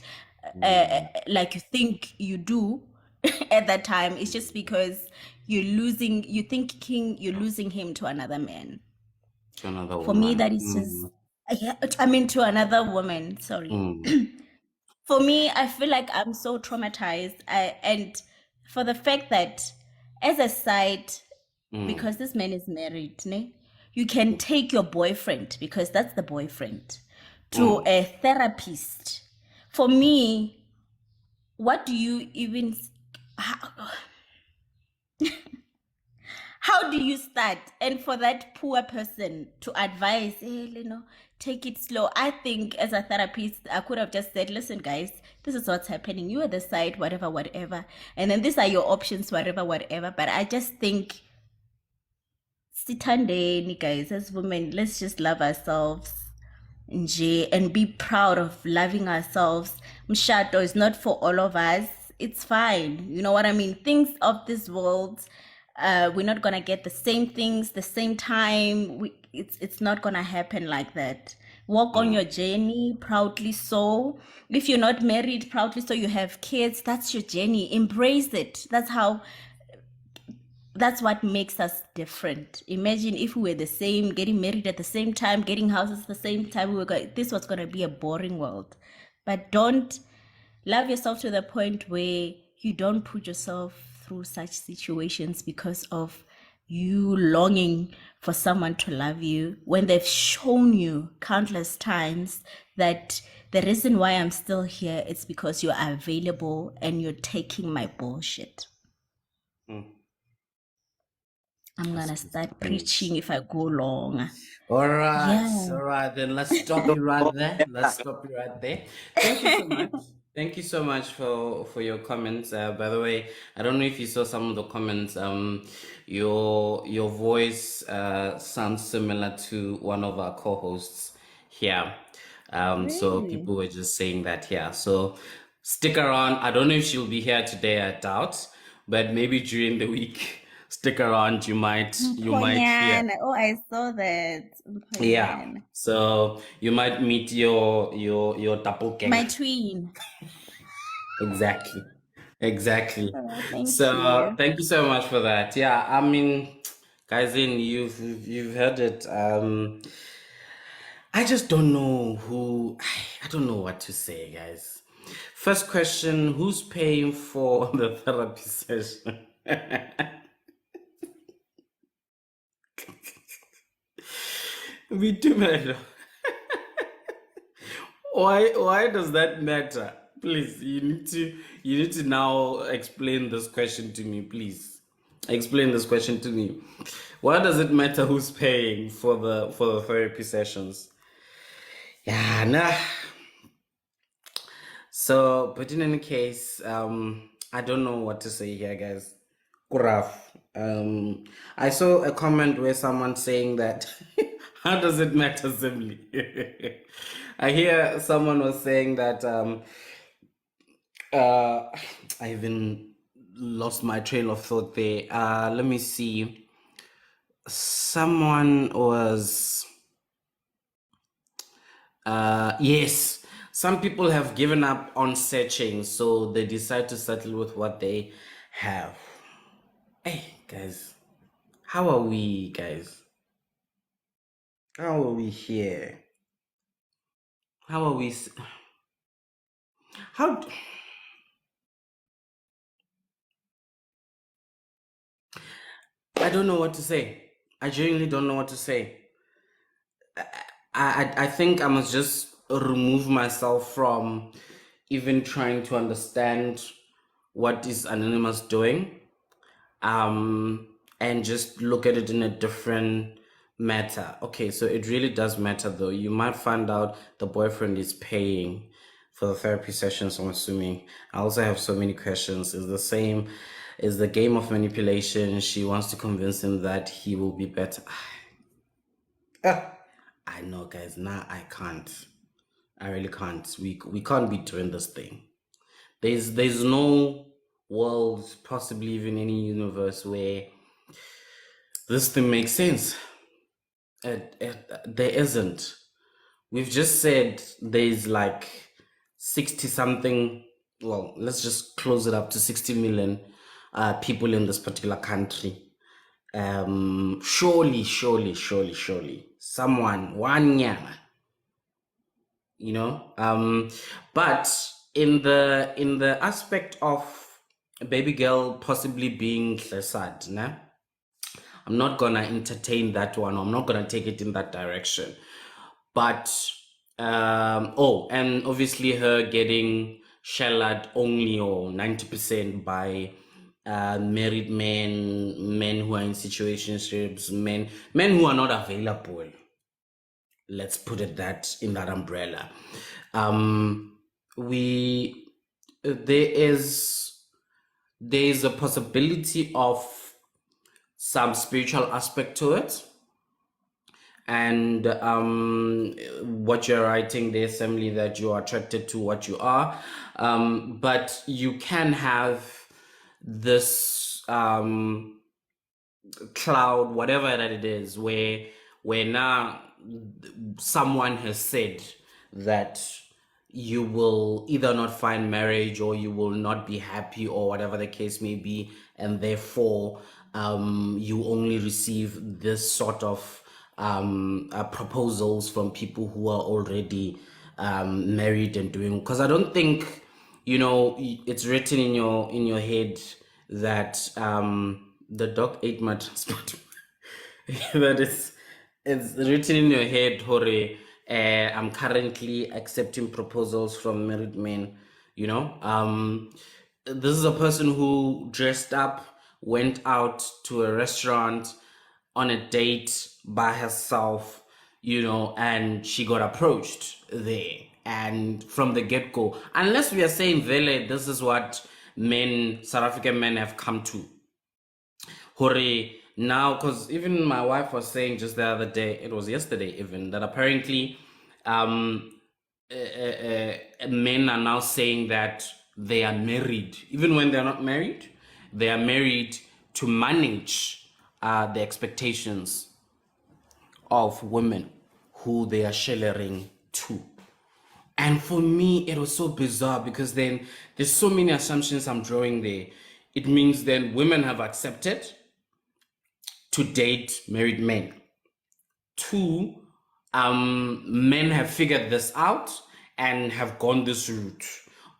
like you think you do at that time. It's just because you're thinking you're losing him to another man. To another woman. For me, that is just, to another woman, sorry. For me, I feel like I'm so traumatized. And for the fact that as a side, because this man is married, you can take your boyfriend, because that's the boyfriend, to a therapist. For me, what do you even... How how do you start? And for that poor person to advise, take it slow. I think as a therapist, I could have just said, listen, guys, this is what's happening. You are the side, whatever, whatever. And then these are your options, whatever, whatever. But I just think, sithandeni, guys, as women, let's just love ourselves nje, and be proud of loving ourselves. Mshato is not for all of us. It's fine. You know what I mean? Things of this world, we're not gonna get the same things the same time. It's not gonna happen like that. Walk on your journey proudly so. If you're not married, proudly so. You have kids, that's your journey. Embrace it. That's what makes us different. Imagine if we were the same, getting married at the same time, getting houses at the same time. This was going to be a boring world. But don't love yourself to the point where you don't put yourself through such situations because of you longing for someone to love you when they've shown you countless times that the reason why I'm still here is because you're available and you're taking my bullshit. I'm gonna start preaching if I go long. All right, Yeah. all right. Then let's stop you right there. Let's stop you right there. Thank you so much. Thank you so much for your comments. By the way, I don't know if you saw some of the comments. Your voice sounds similar to one of our co-hosts here. So Really? people were just saying that here. So stick around. I don't know if she'll be here today. I doubt, but maybe during the week. Stick around, you might hear. Mponyana. Oh, I saw that. Yeah. Mponyana. So you might meet your double gang. My twin. Exactly. Exactly. Oh, thank So you. thank you so much for that. Yeah, I mean, guys, you've heard it. I just don't know I don't know what to say, guys. First question, who's paying for the therapy session? We do matter. Why does that matter? Please, you need to now explain this question to me, please. Explain this question to me. Why does it matter who's paying for the therapy sessions? Yeah, nah. So, but in any case, I don't know what to say here, guys. Kuraf. I saw a comment where someone saying that how does it matter, Zimli? I hear someone was saying that I even lost my train of thought there. Let me see. Someone was yes. Some people have given up on searching, so they decide to settle with what they have. Hey, guys. How are we, guys? How are we here? How are we? How? I don't know what to say. I genuinely don't know what to say. I think I must just remove myself from even trying to understand what is Anonymous doing, and just look at it in a different matter. Okay, so it really does matter though. You might find out the boyfriend is paying for the therapy sessions, I'm assuming. I also have so many questions. Is the game of manipulation. She wants to convince him that he will be better. I know, guys. Nah, I can't. I really can't. We can't be doing this thing. There's no world, possibly even any universe, where this thing makes sense. There isn't. We've just said there's like 60 something. Well, let's just close it up to 60 million people in this particular country. Surely, someone, one nyama, but in the aspect of baby girl possibly being Klesad, nah? I'm not gonna entertain that one. I'm not gonna take it in that direction. But and obviously her getting shellaed only or 90% by married men, men who are in situationships, men who are not available. Let's put it that in that umbrella. We there is a possibility of some spiritual aspect to it. And what you're writing there, assembly, that you are attracted to what you are, but you can have this cloud, whatever that it is, where now someone has said that you will either not find marriage or you will not be happy or whatever the case may be, and therefore you only receive this sort of proposals from people who are already married and doing, because I don't think, you know, it's written in your head that the dog ate my transport. That is, it's written in your head, Hore, I'm currently accepting proposals from married men, you know. This is a person who dressed up, went out to a restaurant on a date by herself, you know, and she got approached there. And from the get-go, unless we are saying, Vele, this is what men, South African men have come to. Hore, now, because even my wife was saying just the other day, it was yesterday even, that apparently men are now saying that they are married. Even when they're not married, they are married to manage the expectations of women who they are shillering to. And for me, it was so bizarre because then there's so many assumptions I'm drawing there. It means then women have accepted to date married men. Two, men have figured this out and have gone this route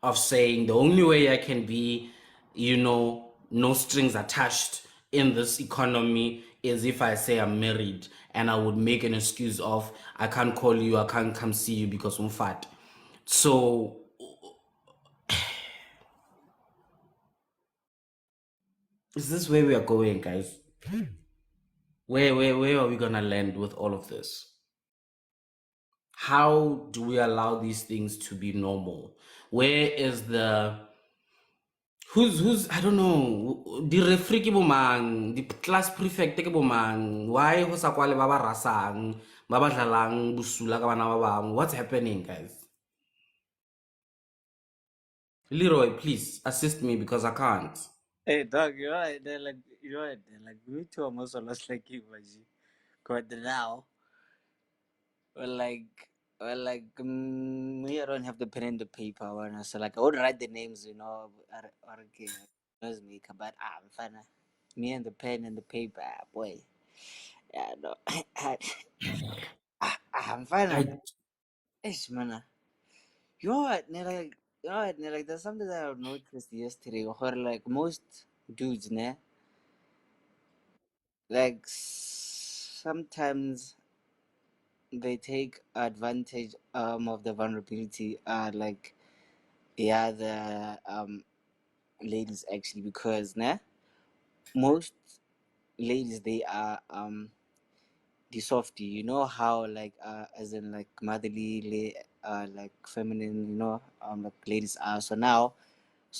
of saying the only way I can be, you know, no strings attached in this economy is if I say I'm married, and I would make an excuse of I can't call you, I can't come see you because I'm fat. So is this where we are going, guys? Where are we gonna land with all of this? How do we allow these things to be normal? Where is the who's I don't know, the referee ke bomang, the class prefect ke bomang, why ho sa kwale ba ba rasang, ba ba dlalang bosula ka bana ba bang? What's happening, guys? Leroy, please assist me because I can't. Hey, dog, you're right. They're like, you're right. They're like, me too. I'm also lost like you, Baji. But now, me, I don't have the pen and the paper. So, like, I would write the names, you know, or knows me, but I'm fine. Me and the pen and the paper, boy. Yeah, no. I'm fine. Ish, man. You know what? Like, there's something that I noticed yesterday, or like most dudes, ne? Like, sometimes they take advantage of the vulnerability like the ladies actually, because most ladies, they are the softy, you know how, like as in like motherly, like feminine, you know, like ladies are. So now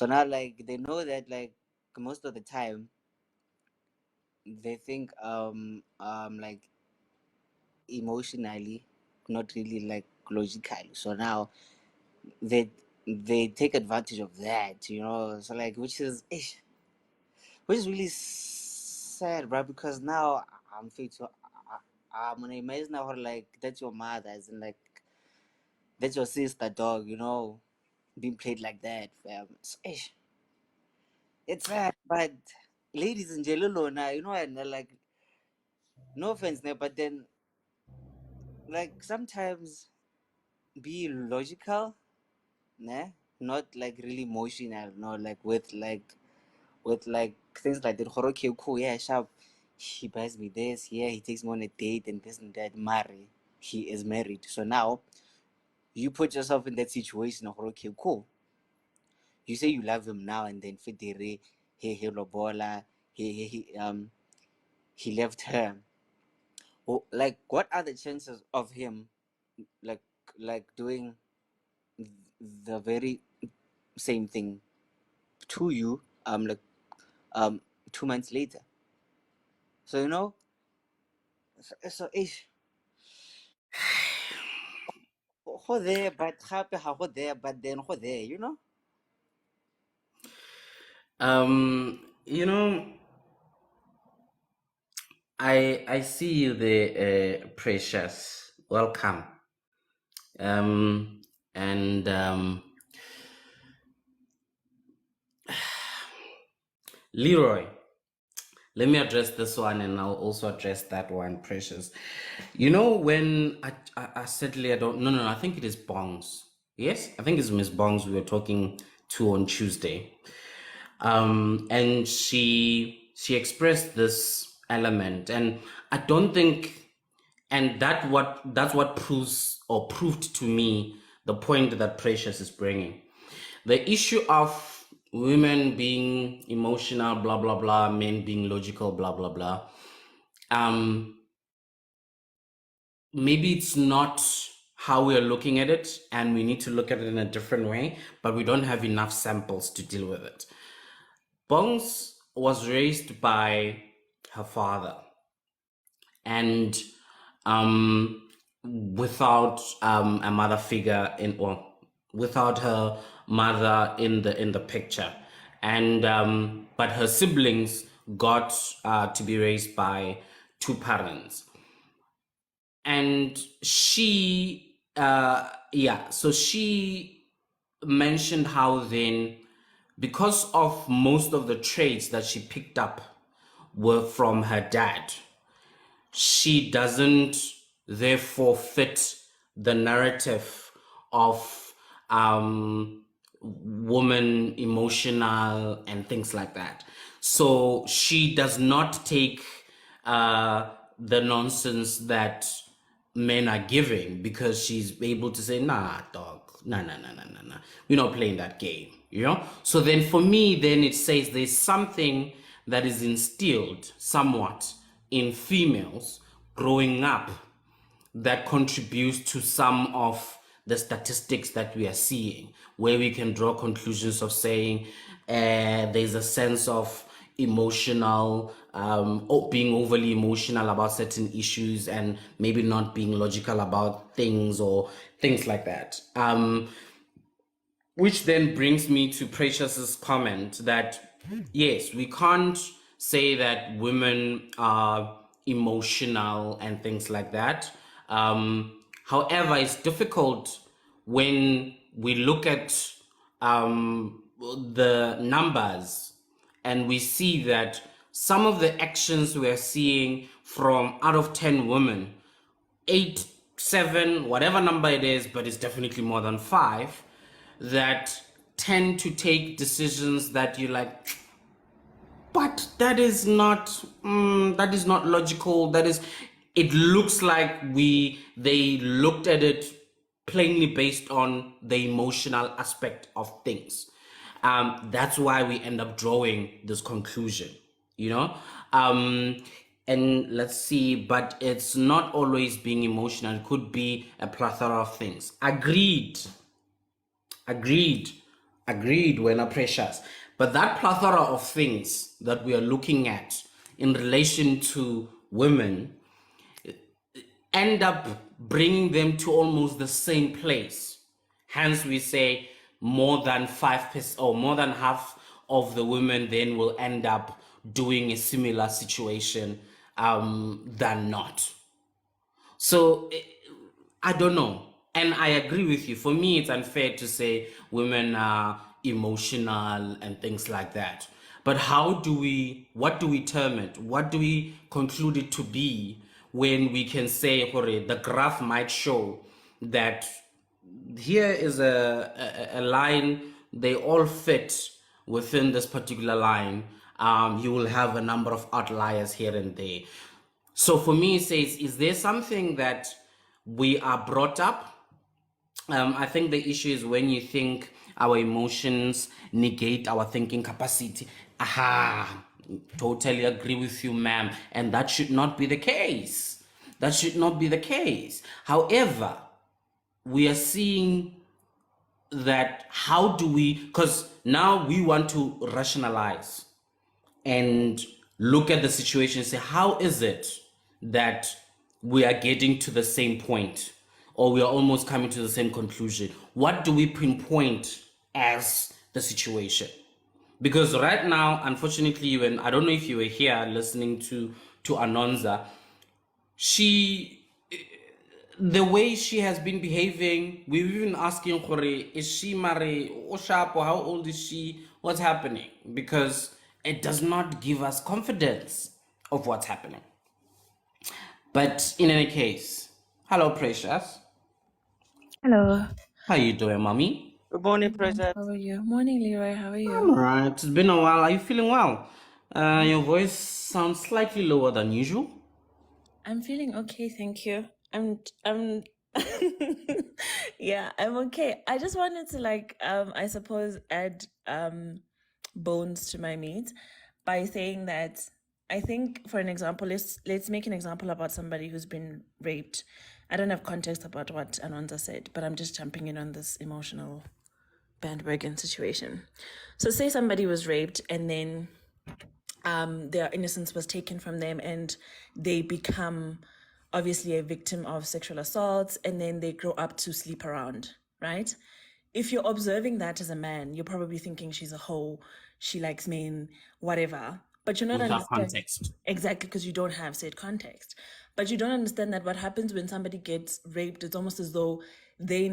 like they know that, like, most of the time they think like emotionally, not really like logically. So now they they take advantage of that, you know. So like, which is really sad, bro. Because now I'm fit to I'm gonna imagine now, like, that's your mother, as in like that's your sister, dog. You know, being played like that, fam. So, it's sad, but ladies in jail now, you know, and like, no offense, but then like sometimes be logical, nah, not like really emotional, no, like with things like that. Okay, cool, yeah, sharp. He buys me this, yeah, he takes me on a date and this and that. Marry, he is married. So now you put yourself in that situation. Okay, cool. You say you love him now, and then Fidere, he lobola, he left her. Like, what are the chances of him like doing the very same thing to you, 2 months later? So so ish. Go there, but happy how go there, but then go there, You know, I see you there, Precious. Welcome. And Leroy, let me address this one, and I'll also address that one, Precious. When I certainly, I don't, no, I think it is Bongs. Yes, I think it's Miss Bongs we were talking to on Tuesday. And she expressed this element, and I don't think, and that's what proved to me the point that Precious is bringing. The issue of women being emotional, blah blah blah, men being logical, blah blah blah. Maybe it's not how we're looking at it, and we need to look at it in a different way, but we don't have enough samples to deal with it. Bongs was raised by her father, and without a mother figure without her mother in the picture, and but her siblings got to be raised by two parents, and so she mentioned how then, because of most of the traits that she picked up were from her dad, she doesn't therefore fit the narrative of woman emotional and things like that. So she does not take the nonsense that men are giving, because she's able to say, nah, dog, nah, we're not playing that game, So then for me, then it says there's something that is instilled somewhat in females growing up that contributes to some of the statistics that we are seeing, where we can draw conclusions of saying there's a sense of emotional, being overly emotional about certain issues, and maybe not being logical about things or things like that. Which then brings me to Precious's comment that, yes, we can't say that women are emotional and things like that. However, it's difficult when we look at the numbers, and we see that some of the actions we're seeing from out of 10 women, 8, 7, whatever number it is, but it's definitely more than 5, that tend to take decisions that you like, but that is not logical. It looks like they looked at it plainly based on the emotional aspect of things. That's why we end up drawing this conclusion, and let's see, but it's not always being emotional. It could be a plethora of things. Agreed, when are Precious. But that plethora of things that we are looking at in relation to women end up bringing them to almost the same place. Hence, we say more than 5% or more than half of the women then will end up doing a similar situation than not. So I don't know. And I agree with you. For me, it's unfair to say women are emotional and things like that. But what do we term it? What do we conclude it to be when we can say, the graph might show that here is a line, they all fit within this particular line. You will have a number of outliers here and there. So for me, it says, is there something that we are brought up I think the issue is when you think our emotions negate our thinking capacity. Aha, totally agree with you, ma'am. And that should not be the case. That should not be the case. However, we are seeing that how do we, because now we want to rationalize and look at the situation and say, how is it that we are getting to the same point or we are almost coming to the same conclusion? What do we pinpoint as the situation? Because right now, unfortunately, when I don't know if you were here listening to Anonza, the way she has been behaving, we've even asking Hore, is she Mare or sharp or how old is she? What's happening? Because it does not give us confidence of what's happening. But in any case, hello, Precious. Hello. How you doing, mommy? Good morning, Precious. How are you? Morning, Leroy. How are you? I'm alright. It's been a while. Are you feeling well? Your voice sounds slightly lower than usual. I'm feeling okay, thank you. I'm yeah, I'm okay. I just wanted to I suppose add bones to my meat by saying that I think, for an example, let's make an example about somebody who's been raped. I don't have context about what Anonza said, but I'm just jumping in on this emotional bandwagon situation. So say somebody was raped and then their innocence was taken from them and they become obviously a victim of sexual assault and then they grow up to sleep around, right? If you're observing that as a man, you're probably thinking she's a hoe, she likes men, whatever. But you're not Without understanding context. exactly because you don't have said context. But you don't understand that what happens when somebody gets raped, it's almost as though they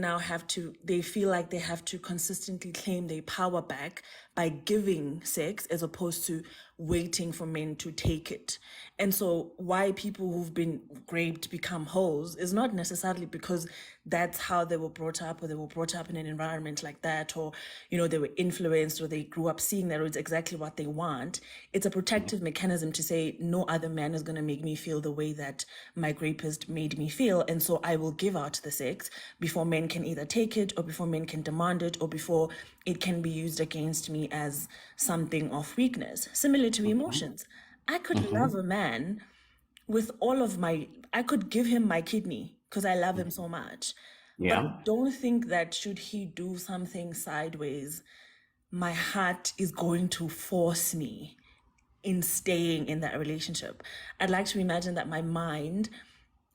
feel like they have to consistently claim their power back by giving sex as opposed to waiting for men to take it. And so why people who've been raped become hoes is not necessarily because that's how they were brought up or they were brought up in an environment like that or, they were influenced or they grew up seeing that it's exactly what they want. It's a protective mechanism to say no other man is going to make me feel the way that my rapist made me feel. And so I will give out the sex before men can either take it or before men can demand it or before it can be used against me as something of weakness. Similar to emotions. I could love a man with I could give him my kidney because I love him so much. But I don't think that should he do something sideways, my heart is going to force me in staying in that relationship. I'd like to imagine that my mind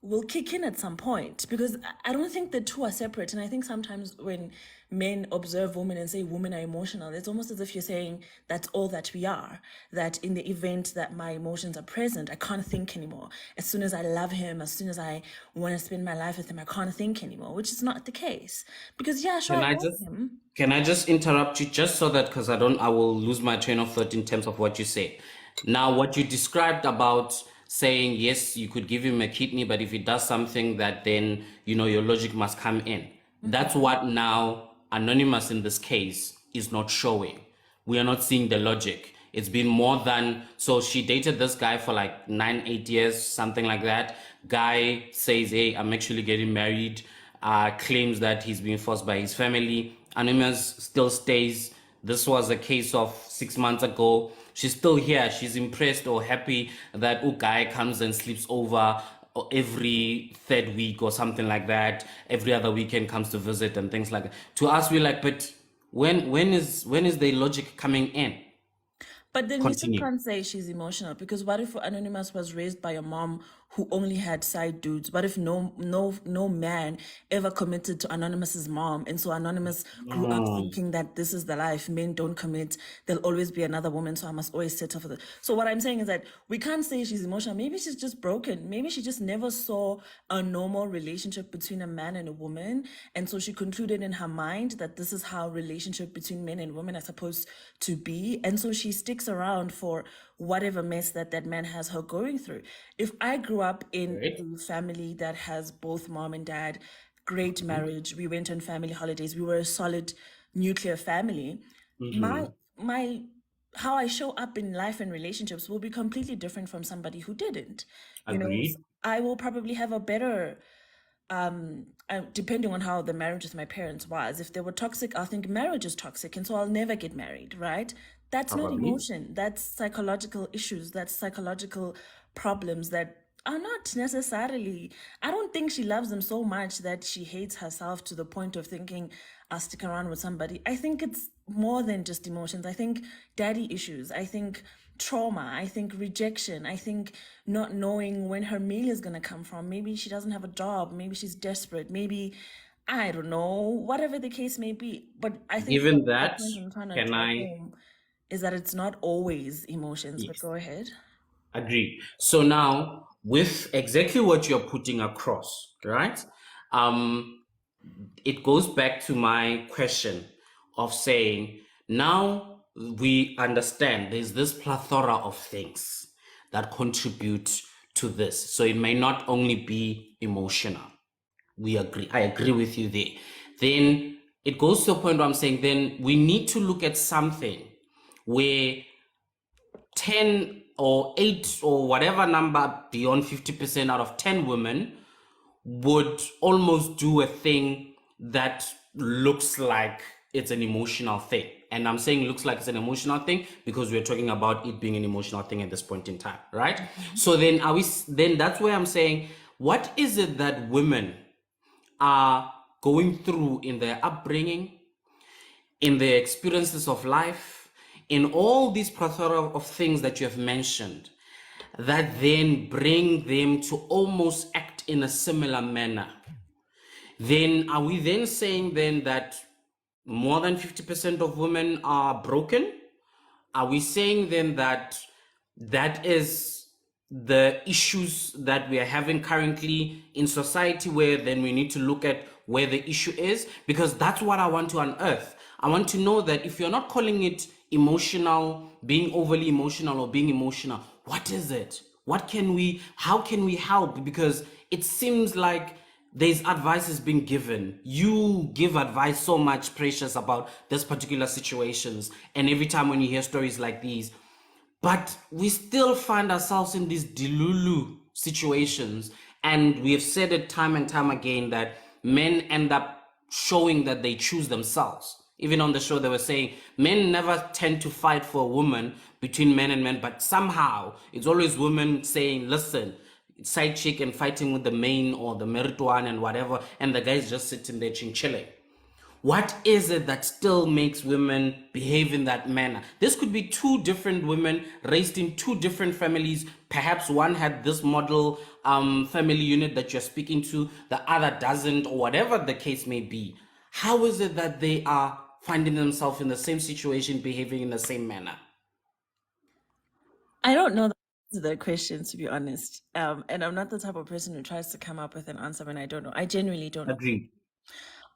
will kick in at some point because I don't think the two are separate. And I think sometimes when men observe women and say women are emotional, it's almost as if you're saying that's all that we are, that in the event that my emotions are present, I can't think anymore. As soon as I love him, as soon as I want to spend my life with him, I can't think anymore, which is not the case. Because sure, I love him. Can I just interrupt you just so that, because I will lose my train of thought in terms of what you say. Now, what you described about saying, yes, you could give him a kidney, but if he does something that then, your logic must come in. Mm-hmm. That's what now Anonymous in this case is not showing. We are not seeing the logic. It's been more than, so she dated this guy for like 9-8 years, something like that. Guy says, hey, I'm actually getting married, claims that he's being forced by his family. Anonymous still stays. This was a case of 6 months ago. She's still here. She's impressed or happy that guy comes and sleeps over every third week or something like that. Every other weekend comes to visit and things like that. To us, we're like, but when is the logic coming in? But then we still can't say she's emotional because what if Anonymous was raised by a mom who only had side dudes? What if no man ever committed to Anonymous's mom? And so Anonymous grew up thinking that this is the life. Men don't commit. There'll always be another woman, so I must always settle for this. So what I'm saying is that we can't say she's emotional. Maybe she's just broken. Maybe she just never saw a normal relationship between a man and a woman. And so she concluded in her mind that this is how relationship between men and women are supposed to be. And so she sticks around for whatever mess that man has her going through. If I grew up in a family that has both mom and dad, great marriage, we went on family holidays, we were a solid nuclear family, my how I show up in life and relationships will be completely different from somebody who didn't. I will probably have a better depending on how the marriage with my parents was, if they were toxic, I'll think marriage is toxic, and so I'll never get married, right? That's not Probably. emotion. That's psychological issues. That's psychological problems that are not necessarily. I don't think she loves them so much that she hates herself to the point of thinking, I'll stick around with somebody. I think it's more than just emotions. I think daddy issues. I think trauma. I think rejection. I think not knowing when her meal is going to come from. Maybe she doesn't have a job. Maybe she's desperate. Maybe, I don't know, whatever the case may be. But I think Given the that, point I'm trying to can drive I home is that it's not always emotions, but yes, go ahead. agree? So now, with exactly what you're putting across, right? It goes back to my question of saying, now we understand there's this plethora of things that contribute to this. So it may not only be emotional. We agree. I agree with you there. Then it goes to a point where I'm saying, then we need to look at something where 10 or 8 or whatever number beyond 50% out of 10 women would almost do a thing that looks like it's an emotional thing. And I'm saying looks like it's an emotional thing because we're talking about it being an emotional thing at this point in time, right? So then then that's where I'm saying, what is it that women are going through in their upbringing, in their experiences of life, in all these plethora of things that you have mentioned, that then bring them to almost act in a similar manner? Then are we then saying then that more than 50% of women are broken? Are we saying then that that is the issues that we are having currently in society, where then we need to look at where the issue is? Because that's what I want to unearth. I want to know that if you're not calling it emotional, being overly emotional or being emotional, what is it? How can we help? Because it seems like there's advice is being given. You give advice so much, Precious, about this particular situations. And every time when you hear stories like these, but we still find ourselves in these delulu situations. And we have said it time and time again that men end up showing that they choose themselves. Even on the show, they were saying men never tend to fight for a woman between men and men, but somehow it's always women saying, listen, side chick and fighting with the main or the merit one and whatever, and the guy's just sitting there chilling. What is it that still makes women behave in that manner? This could be two different women raised in two different families. Perhaps one had this model family unit that you're speaking to, the other doesn't, or whatever the case may be. How is it that they are finding themselves in the same situation, behaving in the same manner? I don't know the question, to be honest. And I'm not the type of person who tries to come up with an answer when I don't know. I genuinely don't know. Agreed.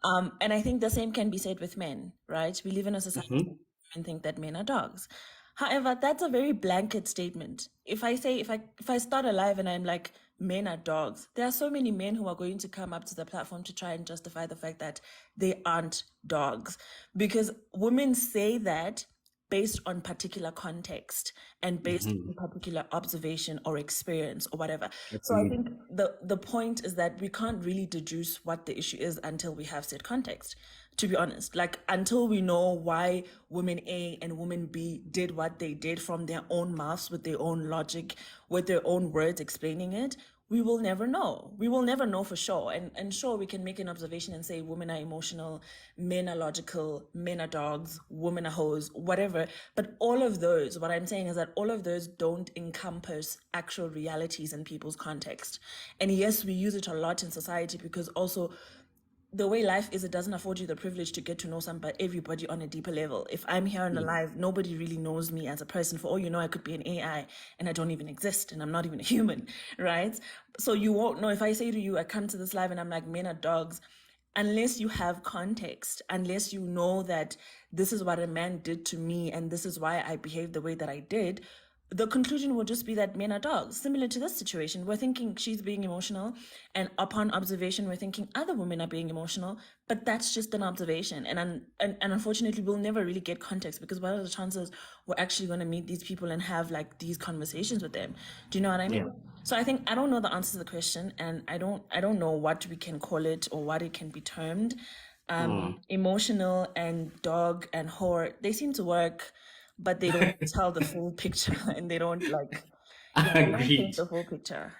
And I think the same can be said with men, right? We live in a society Mhm. where women think that men are dogs. However, that's a very blanket statement. If I start a live and I'm like, men are dogs, there are so many men who are going to come up to the platform to try and justify the fact that they aren't dogs. Because women say that based on particular context and based on particular observation or experience or whatever. So I think the point is that we can't really deduce what the issue is until we have said context, to be honest. Like, until we know why women A and women B did what they did from their own mouths, with their own logic, with their own words explaining it, we will never know. We will never know for sure. And sure, we can make an observation and say women are emotional, men are logical, men are dogs, women are hoes, whatever. But all of those, what I'm saying is that all of those don't encompass actual realities in people's context. And yes, we use it a lot in society because also the way life is, it doesn't afford you the privilege to get to know everybody on a deeper level. If I'm here on the live, nobody really knows me as a person. For all you know, I could be an AI and I don't even exist and I'm not even a human, right? So you won't know. If I say to you, I come to this live and I'm like, men are dogs, unless you have context, unless you know that this is what a man did to me and this is why I behaved the way that I did, the conclusion will just be that men are dogs. Similar to this situation, we're thinking she's being emotional, and upon observation, we're thinking other women are being emotional, but that's just an observation. And unfortunately, we'll never really get context, because what are the chances we're actually going to meet these people and have like these conversations with them? Do you know what I mean? Yeah. So I think I don't know the answer to the question, and I don't know what we can call it or what it can be termed. Emotional and dog and whore, they seem to work, but they don't tell the full picture, and they don't they don't Agreed. paint the full picture.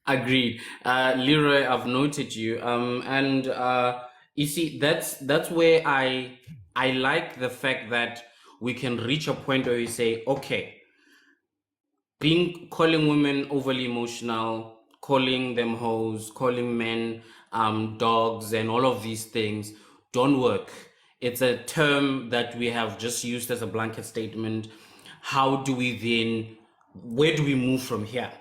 Agreed. Leroy, I've noted you. And you see, that's where I like the fact that we can reach a point where we say, okay, calling women overly emotional, calling them hoes, calling men dogs, and all of these things don't work. It's a term that we have just used as a blanket statement. How do we then, where do we move from here?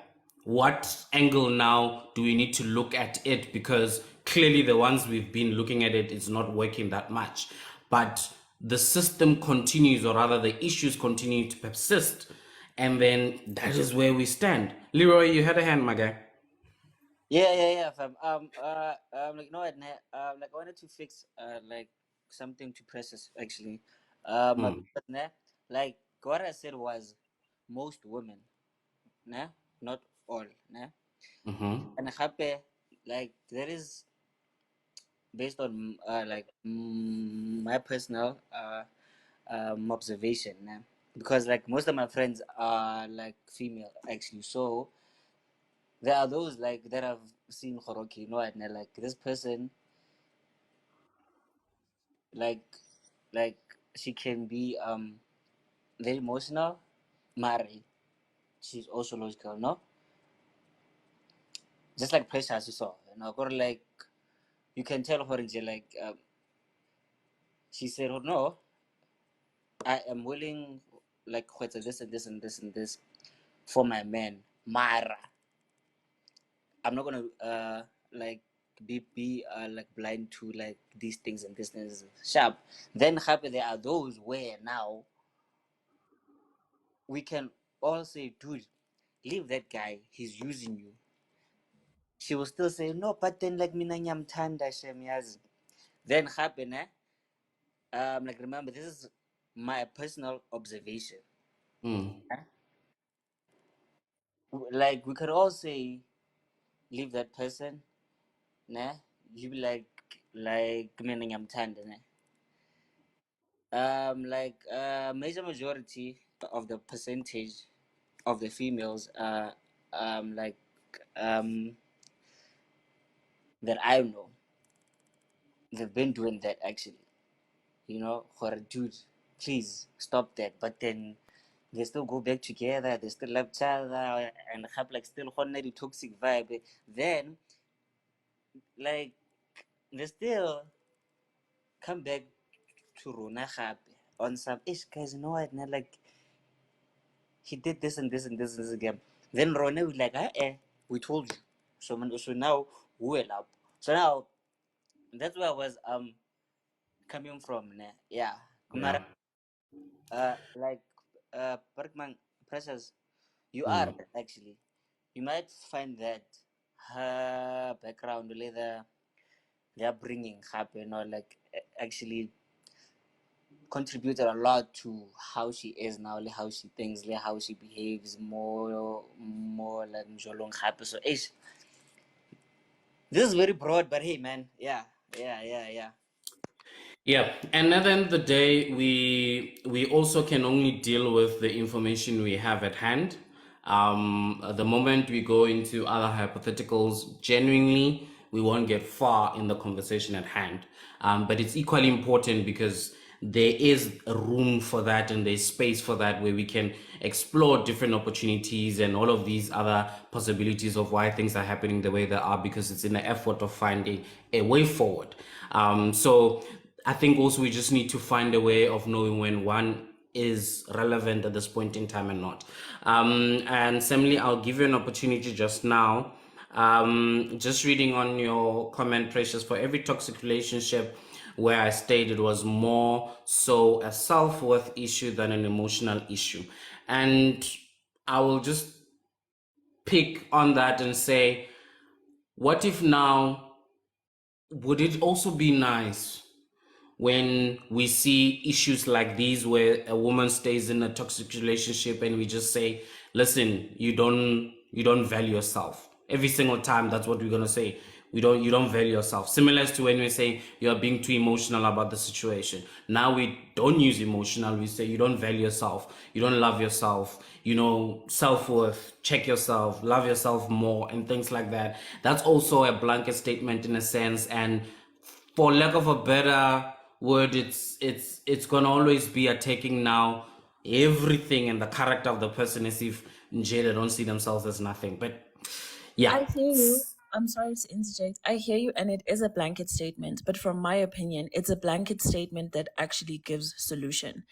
What angle now do we need to look at it? Because clearly the ones we've been looking at it is not working that much. But the system continues, or rather the issues continue to persist. And then that is where we stand. Leroy, you had a hand, my guy. Yeah, fam. Like no, like I wanted to fix like something to process actually. But, nah, like what I said was most women, nah, not all, nah. And happy, like there is based on like my personal observation, nah. Because like most of my friends are like female actually, so there are those like that I've seen Horoki, you know, and like this person, like, like she can be very emotional, Mari. She's also logical, no? Just like Precious, you saw, you know, or like you can tell her like she said, "Oh no, I am willing like what's this and this and this and this for my man, Mara. I'm not gonna like be like blind to like these things and this things sharp." Then happy there are those where now we can all say, "Dude, leave that guy. He's using you." She will still say, "No, but then like mina nyamthanda shem yazi." Then happen, like remember this is my personal observation. Like we could all say, leave that person, nah. You be like mina nyamthanda, nah. Like major majority of the percentage of the females like um that I know, they've been doing that actually. You know, for a dude, please stop that. But then they still go back together, they still love each other and have like still the toxic vibe. Then like they still come back to Rona happy on some ish guys, you know what? Now, like he did this and this and this and this again. Then Rona was like, we told you. So now we will up. So now that's where I was coming from. Né? Yeah. Yeah. Like Bergman Precious, you are Mm. right, actually. You might find that her background, really the upbringing, happen or like actually contributed a lot to how she is now, like how she thinks, like how she behaves, more like Mjolong happy. So, ish, this is very broad, but hey, man, yeah. Yeah, and at the end of the day, we also can only deal with the information we have at hand. The moment we go into other hypotheticals, genuinely, we won't get far in the conversation at hand. But it's equally important because there is a room for that and there's space for that where we can explore different opportunities and all of these other possibilities of why things are happening the way they are, because it's in the effort of finding a way forward. So I think also we just need to find a way of knowing when one is relevant at this point in time and not. And similarly, I'll give you an opportunity just now. Just reading on your comment, Precious, for every toxic relationship where I stated it was more so a self-worth issue than an emotional issue. And I will just pick on that and say, what if now, would it also be nice when we see issues like these where a woman stays in a toxic relationship and we just say, listen, you don't value yourself. Every single time, that's what we're gonna say. You don't value yourself. Similar to when we say you are being too emotional about the situation. Now we don't use emotional. We say you don't value yourself. You don't love yourself. Self-worth. Check yourself. Love yourself more and things like that. That's also a blanket statement in a sense. And for lack of a better word, it's gonna always be attacking now everything and the character of the person as if they don't see themselves as nothing. But yeah. I hear you. I'm sorry to interject. I hear you, and it is a blanket statement. But from my opinion, it's a blanket statement that actually gives solution.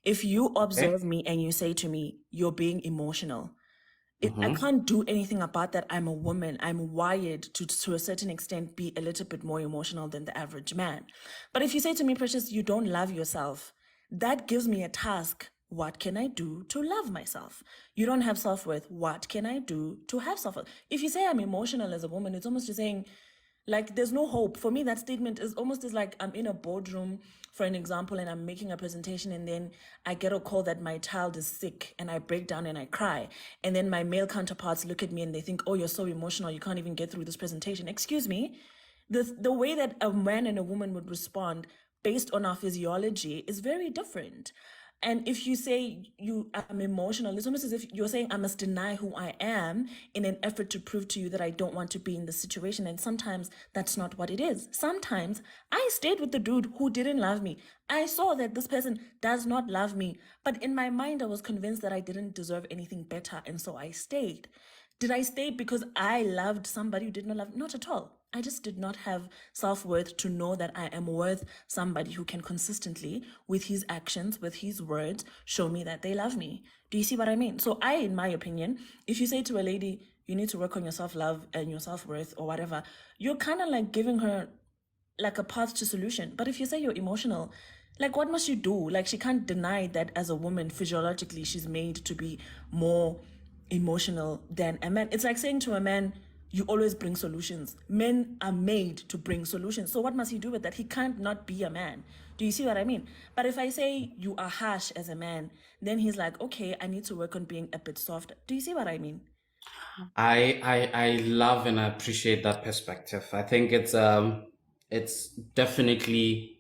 If you observe me and you say to me, you're being emotional, I can't do anything about that. I'm a woman. I'm wired to a certain extent, be a little bit more emotional than the average man. But if you say to me, Precious, you don't love yourself, that gives me a task. What can I do to love myself? You don't have self-worth. What can I do to have self-worth? If you say I'm emotional as a woman, it's almost just saying, like, there's no hope. For me, that statement is almost as like I'm in a boardroom, for an example, and I'm making a presentation, and then I get a call that my child is sick, and I break down and I cry. And then my male counterparts look at me and they think, oh, you're so emotional, you can't even get through this presentation. Excuse me. The way that a man and a woman would respond based on our physiology is very different. And if you say I'm emotional, it's almost as if you're saying I must deny who I am in an effort to prove to you that I don't want to be in this situation. And sometimes that's not what it is. Sometimes I stayed with the dude who didn't love me. I saw that this person does not love me. But in my mind, I was convinced that I didn't deserve anything better. And so I stayed. Did I stay because I loved somebody who did not love me? Not at all. I just did not have self-worth to know that I am worth somebody who can consistently, with his actions, with his words, show me that they love me. Do you see what I mean? So in my opinion, if you say to a lady, you need to work on your self-love and your self-worth or whatever, you're kind of like giving her like a path to solution. But if you say you're emotional, like, what must you do? Like, she can't deny that as a woman, physiologically, she's made to be more emotional than a man. It's like saying to a man, you always bring solutions. Men are made to bring solutions. So what must he do with that? He can't not be a man. Do you see what I mean? But if I say you are harsh as a man, then he's like, okay, I need to work on being a bit softer. Do you see what I mean? I love and I appreciate that perspective. I think it's definitely,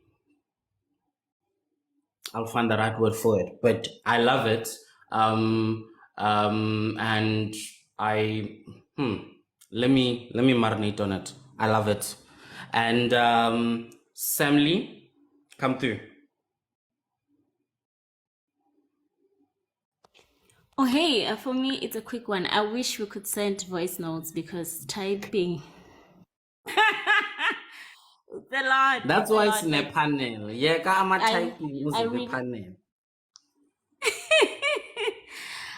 I'll find the right word for it, but I love it. And let me marinate on it. I love it. And Sam Lee, come through. Oh, hey, for me, it's a quick one. I wish we could send voice notes because typing. It's a lot. That's why it's in a panel. Yeah, I'm typing I the really, panel.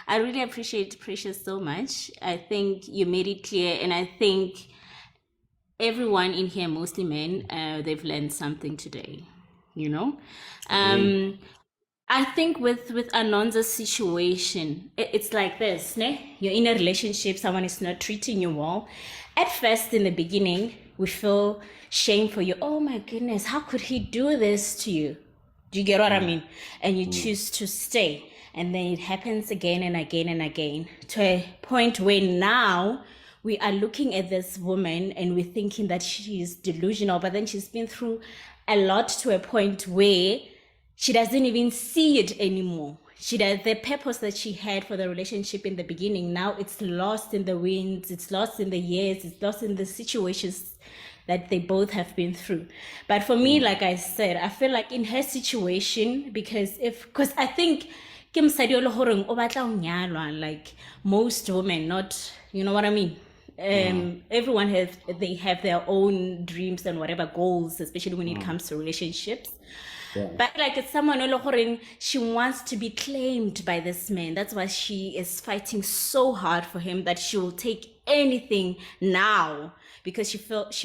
I really appreciate Precious so much. I think you made it clear, and I think everyone in here, mostly men, they've learned something today. I think with Anonza's situation, it's like this, ne? You're in a relationship, someone is not treating you well. At first, in the beginning, we feel shame for you. Oh my goodness, how could he do this to you? Do you get what I mean? And you choose to stay. And then it happens again and again and again to a point where now we are looking at this woman and we're thinking that she is delusional, but then she's been through a lot to a point where she doesn't even see it anymore. The purpose that she had for the relationship in the beginning, now it's lost in the winds, it's lost in the years, it's lost in the situations that they both have been through. But for me, like I said, I feel like in her situation, because I think like most women, not, you know what I mean? Everyone have their own dreams and whatever goals, especially when it comes to relationships. Yeah. But like it's someone she wants to be claimed by this man. That's why she is fighting so hard for him that she will take anything now because she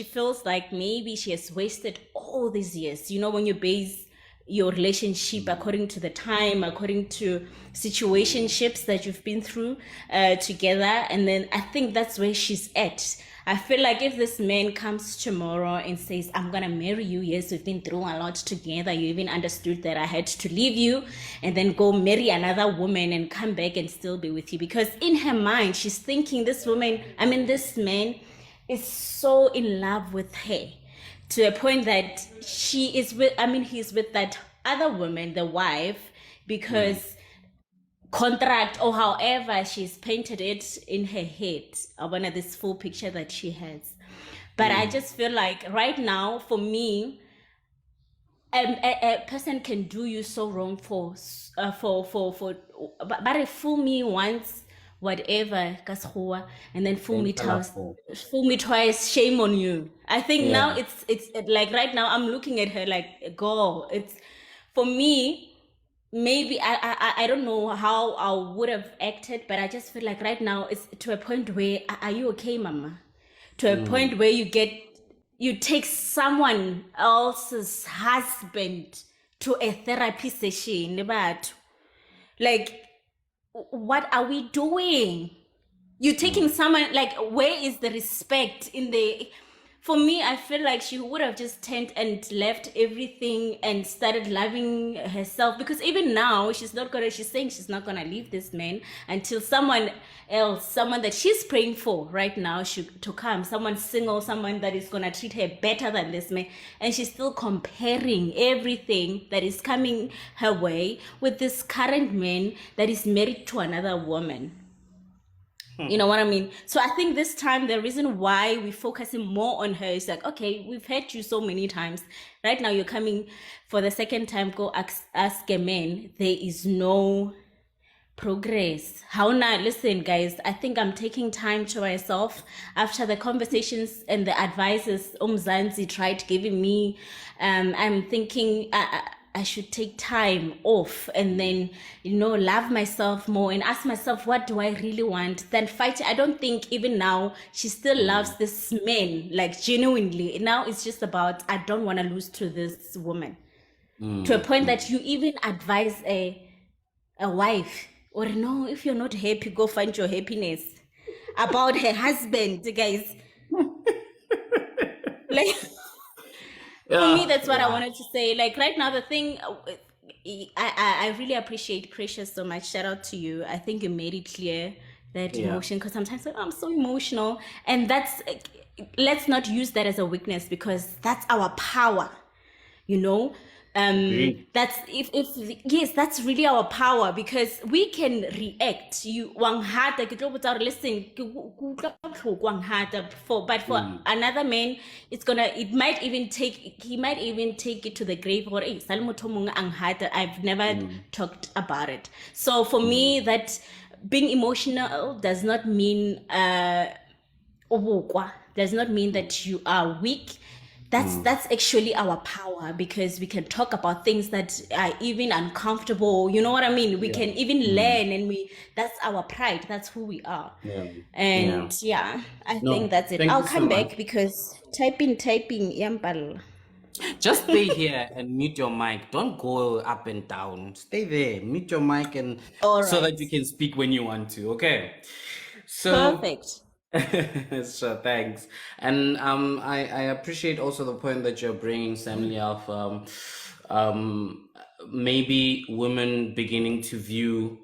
feels like maybe she has wasted all these years. You know, when you base your relationship according to the time, according to situationships that you've been through together. And then I think that's where she's at. I feel like if this man comes tomorrow and says, I'm gonna marry you, yes, we've been through a lot together, you even understood that I had to leave you and then go marry another woman and come back and still be with you. Because in her mind, she's thinking this man is so in love with her to a point that he's with that other woman, the wife, because contract or however she's painted it in her head. I want this full picture that she has. But I just feel like right now, for me, a person can do you so wrong but if fool me once, whatever, and then fool me twice, shame on you. I think now it's like right now I'm looking at her like, girl, it's for me. Maybe I don't know how I would have acted, but I just feel like right now it's to a point where, are you okay, mama? To a point where you take someone else's husband to a therapy session, but like, what are we doing? You're taking someone, like, where is the respect in the... For me, I feel like she would have just turned and left everything and started loving herself, because even now she's saying she's not gonna leave this man until someone else, someone that she's praying for right now to come, someone single, someone that is gonna treat her better than this man. And she's still comparing everything that is coming her way with this current man that is married to another woman. You know what I mean? So I think this time the reason why we're focusing more on her is like, okay, we've heard you so many times. Right now you're coming for the second time, go ask a man. There is no progress. How now? Listen, guys, I think I'm taking time to myself after the conversations and the advices Umzansi tried giving me. I'm thinking I should take time off and then, love myself more and ask myself, what do I really want? Then fight. I don't think even now she still loves this man, like genuinely. Now it's just about, I don't want to lose to this woman. To a point that you even advise a wife, or no, if you're not happy, go find your happiness. About her husband, guys. Like... For me, that's what I wanted to say. Like right now, the thing, I really appreciate Precious so much. Shout out to you. I think you made it clear that emotion, because sometimes I'm so emotional, and let's not use that as a weakness, because that's our power. That's yes, that's really our power, because we can react. But for another man, he might even take it to the grave, or I've never talked about it. So for me, that being emotional does not mean that you are weak. That's actually our power, because we can talk about things that are even uncomfortable. You know what I mean? We can even learn, and that's our pride. That's who we are. I think that's it. I'll come back because typing, yampal. Just stay here and mute your mic. Don't go up and down. Stay there. Mute your mic so that you can speak when you want to. Okay. So perfect. Sure, thanks. And I appreciate also the point that you're bringing, Samly, of maybe women beginning to view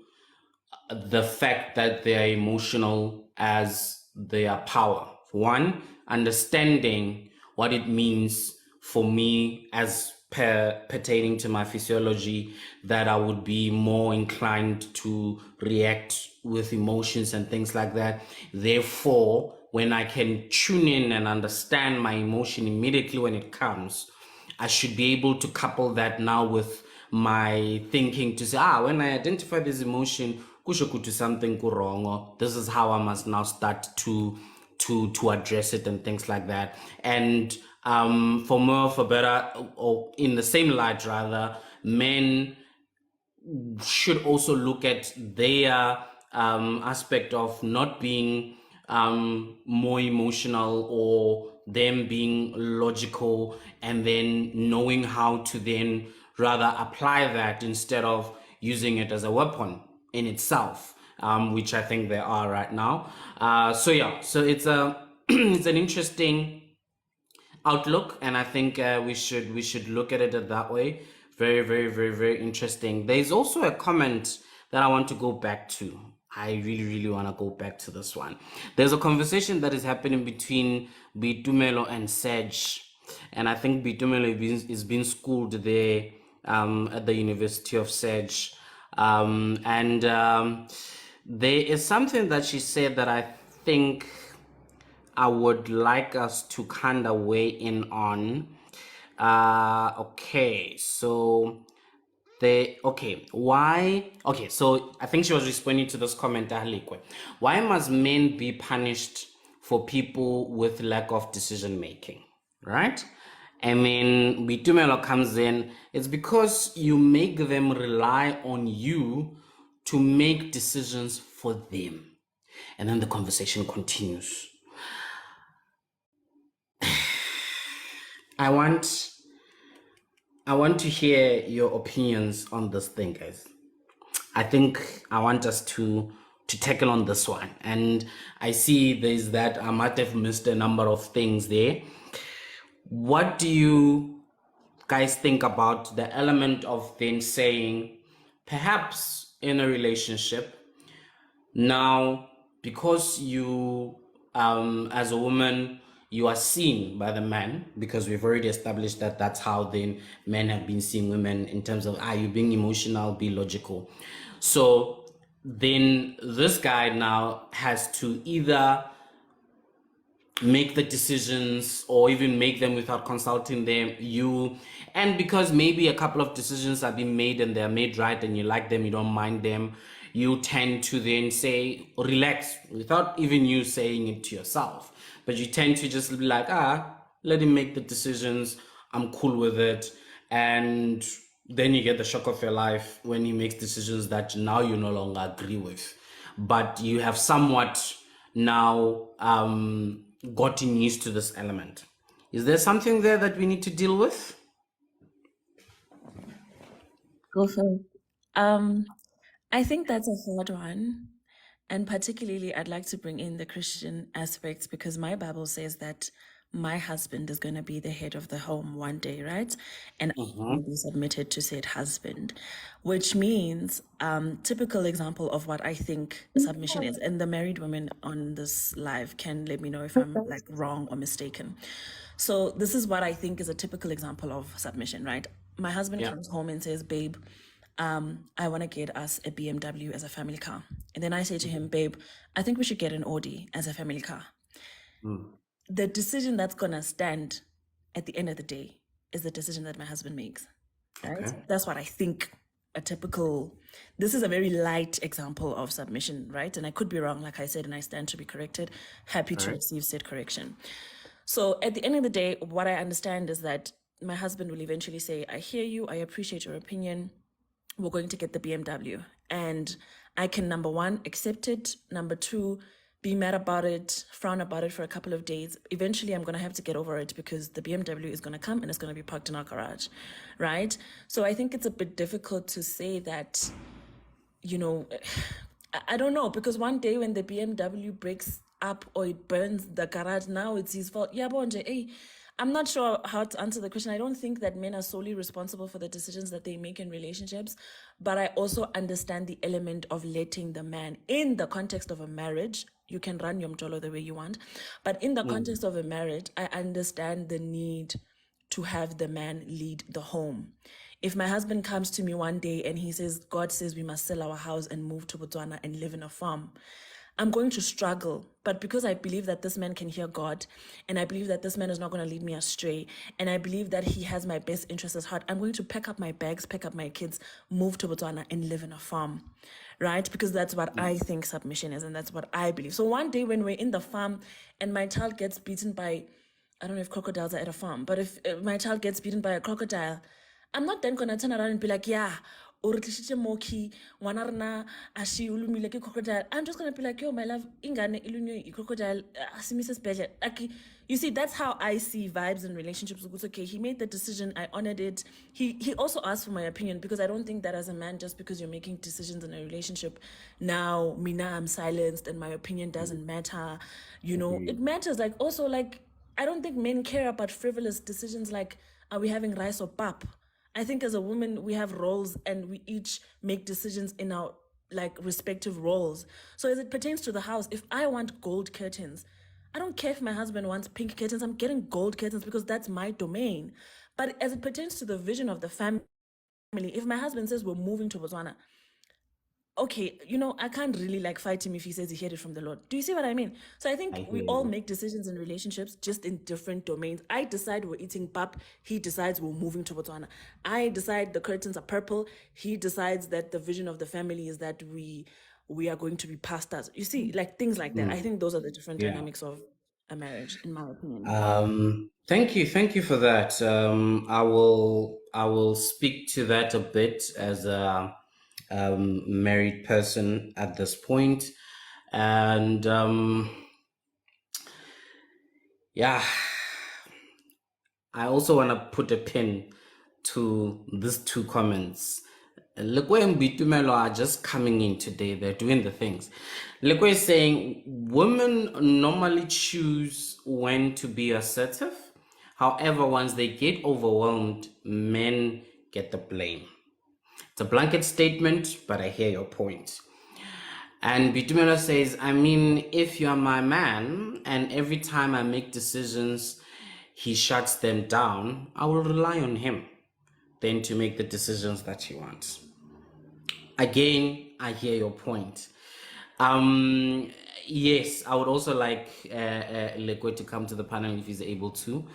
the fact that they are emotional as their power. One, understanding what it means for me as pertaining to my physiology, that I would be more inclined to react with emotions and things like that. Therefore, when I can tune in and understand my emotion immediately when it comes, I should be able to couple that now with my thinking to say, when I identify this emotion, kusho something go wrong, or this is how I must now start to address it and things like that. And for more, for better, or in the same light rather, men should also look at their aspect of not being more emotional, or them being logical, and then knowing how to then rather apply that instead of using it as a weapon in itself, which I think they are right now. So it's a it's an interesting outlook, and I think we should look at it that way. Very, very, very, very interesting. There's also a comment that I want to go back to. I really, really want to go back to this one. There's a conversation that is happening between Bitumelo and Sedge, and I think Bitumelo is being schooled there at the University of Sedge, and there is something that she said that I think I would like us to kind of weigh in on. Okay, so so I think she was responding to this comment, Ahalikwe. Why must men be punished for people with lack of decision making, right? And then Bitumelo comes in, it's because you make them rely on you to make decisions for them. And then the conversation continues. I want to hear your opinions on this thing, guys. I think I want us to tackle on this one. And I see there's that I might have missed a number of things there. What do you guys think about the element of then saying, perhaps in a relationship, now, because you, as a woman, you are seen by the man, because we've already established that that's how then men have been seeing women in terms of, you being emotional, be logical. So then this guy now has to either make the decisions or even make them without consulting you, and because maybe a couple of decisions are being made and they're made right and you like them, you don't mind them, you tend to then say, relax, without even you saying it to yourself. But you tend to just be like, let him make the decisions, I'm cool with it. And then you get the shock of your life when he makes decisions that now you no longer agree with. But you have somewhat now gotten used to this element. Is there something there that we need to deal with? Go for it. I think that's a hard one. And particularly, I'd like to bring in the Christian aspects because my Bible says that my husband is going to be the head of the home one day, right? And I will be submitted to said husband, which means typical example of what I think submission is. And the married women on this live can let me know if I'm like wrong or mistaken. So this is what I think is a typical example of submission, right? My husband comes home and says, babe, I want to get us a BMW as a family car. And then I say to him, babe, I think we should get an Audi as a family car. The decision that's going to stand at the end of the day is the decision that my husband makes, right? Okay. That's what I think this is a very light example of submission, right? And I could be wrong, like I said, and I stand to be corrected. Happy to receive said correction. So at the end of the day, what I understand is that my husband will eventually say, I hear you, I appreciate your opinion. We're going to get the BMW. And I can, number one, accept it. Number two, be mad about it, frown about it for a couple of days. Eventually, I'm going to have to get over it because the BMW is going to come and it's going to be parked in our garage, right? So I think it's a bit difficult to say that, I don't know, because one day when the BMW breaks up or it burns the garage, now it's his fault. Yeah, Bonje, hey, I'm not sure how to answer the question. I don't think that men are solely responsible for the decisions that they make in relationships, but I also understand the element of letting the man, in the context of a marriage, you can run your mjolo the way you want, but in the context of a marriage, I understand the need to have the man lead the home. If my husband comes to me one day and he says, God says we must sell our house and move to Botswana and live in a farm, I'm going to struggle. But because I believe that this man can hear God, and I believe that this man is not going to lead me astray, and I believe that he has my best interests at heart, I'm going to pack up my bags, pack up my kids, move to Botswana and live in a farm, right? Because that's what I think submission is, and that's what I believe. So one day when we're in the farm and my child gets beaten by, I don't know if crocodiles are at a farm, but if my child gets beaten by a crocodile, I'm not then going to turn around and be like, yeah, o re tlisitse moki ngwana rena a she o lumile ke crocodile, I'm just gonna be like, yo my love, ingane ilunywe crocodile, asimise sibhedlela. Like, you see, that's how I see vibes in relationships. It's okay, he made the decision, I honored it. He also asked for my opinion, because I don't think that as a man, just because you're making decisions in a relationship, now Mina, I'm silenced and my opinion doesn't matter. You know, it matters. Like, also, like, I don't think men care about frivolous decisions like, are we having rice or pap? I think as a woman, we have roles and we each make decisions in our like respective roles. So as it pertains to the house, if I want gold curtains, I don't care if my husband wants pink curtains, I'm getting gold curtains because that's my domain. But as it pertains to the vision of the family, if my husband says we're moving to Botswana, okay, you know, I can't really like fight him if he says he heard it from the Lord. Do you see what I mean? So I think we all make decisions in relationships just in different domains. I decide we're eating pap. He decides we're moving to Botswana. I decide the curtains are purple. He decides that the vision of the family is that we are going to be pastors. You see, like things like that. I think those are the different dynamics of a marriage, in my opinion. Thank you for that. I will speak to that a bit as a married person at this point, and yeah, I also want to put a pin to these two comments. Look where Mbitumelo are just coming in today. They're doing the things. Look where he's saying women normally choose when to be assertive. However, once they get overwhelmed, men get the blame. It's a blanket statement, but I hear your point. And Bitumelo says, I mean, if you're my man and every time I make decisions, he shuts them down, I will rely on him then to make the decisions that you want. Again, I hear your point. Yes, I would also like Lekwe to come to the panel if he's able to.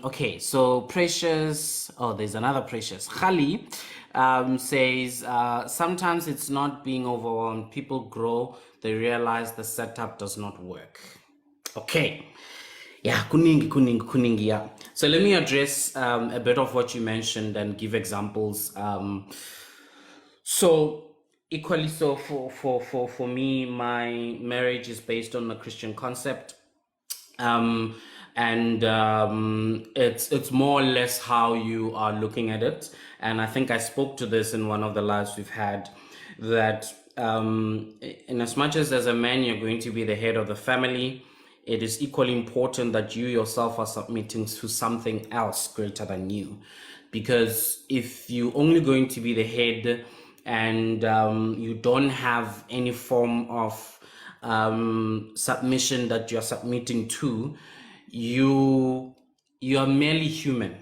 Okay, so Precious, oh, there's another Precious. Khali says, sometimes it's not being overwhelmed. People grow, they realize the setup does not work. Okay. Yeah, kuningi, yeah. So let me address a bit of what you mentioned and give examples. So equally so for me, my marriage is based on a Christian concept. It's more or less how you are looking at it. And I think I spoke to this in one of the lives we've had, that in as much as a man, you're going to be the head of the family, it is equally important that you yourself are submitting to something else greater than you. Because if you're only going to be the head and you don't have any form of submission that you're submitting to, you are merely human.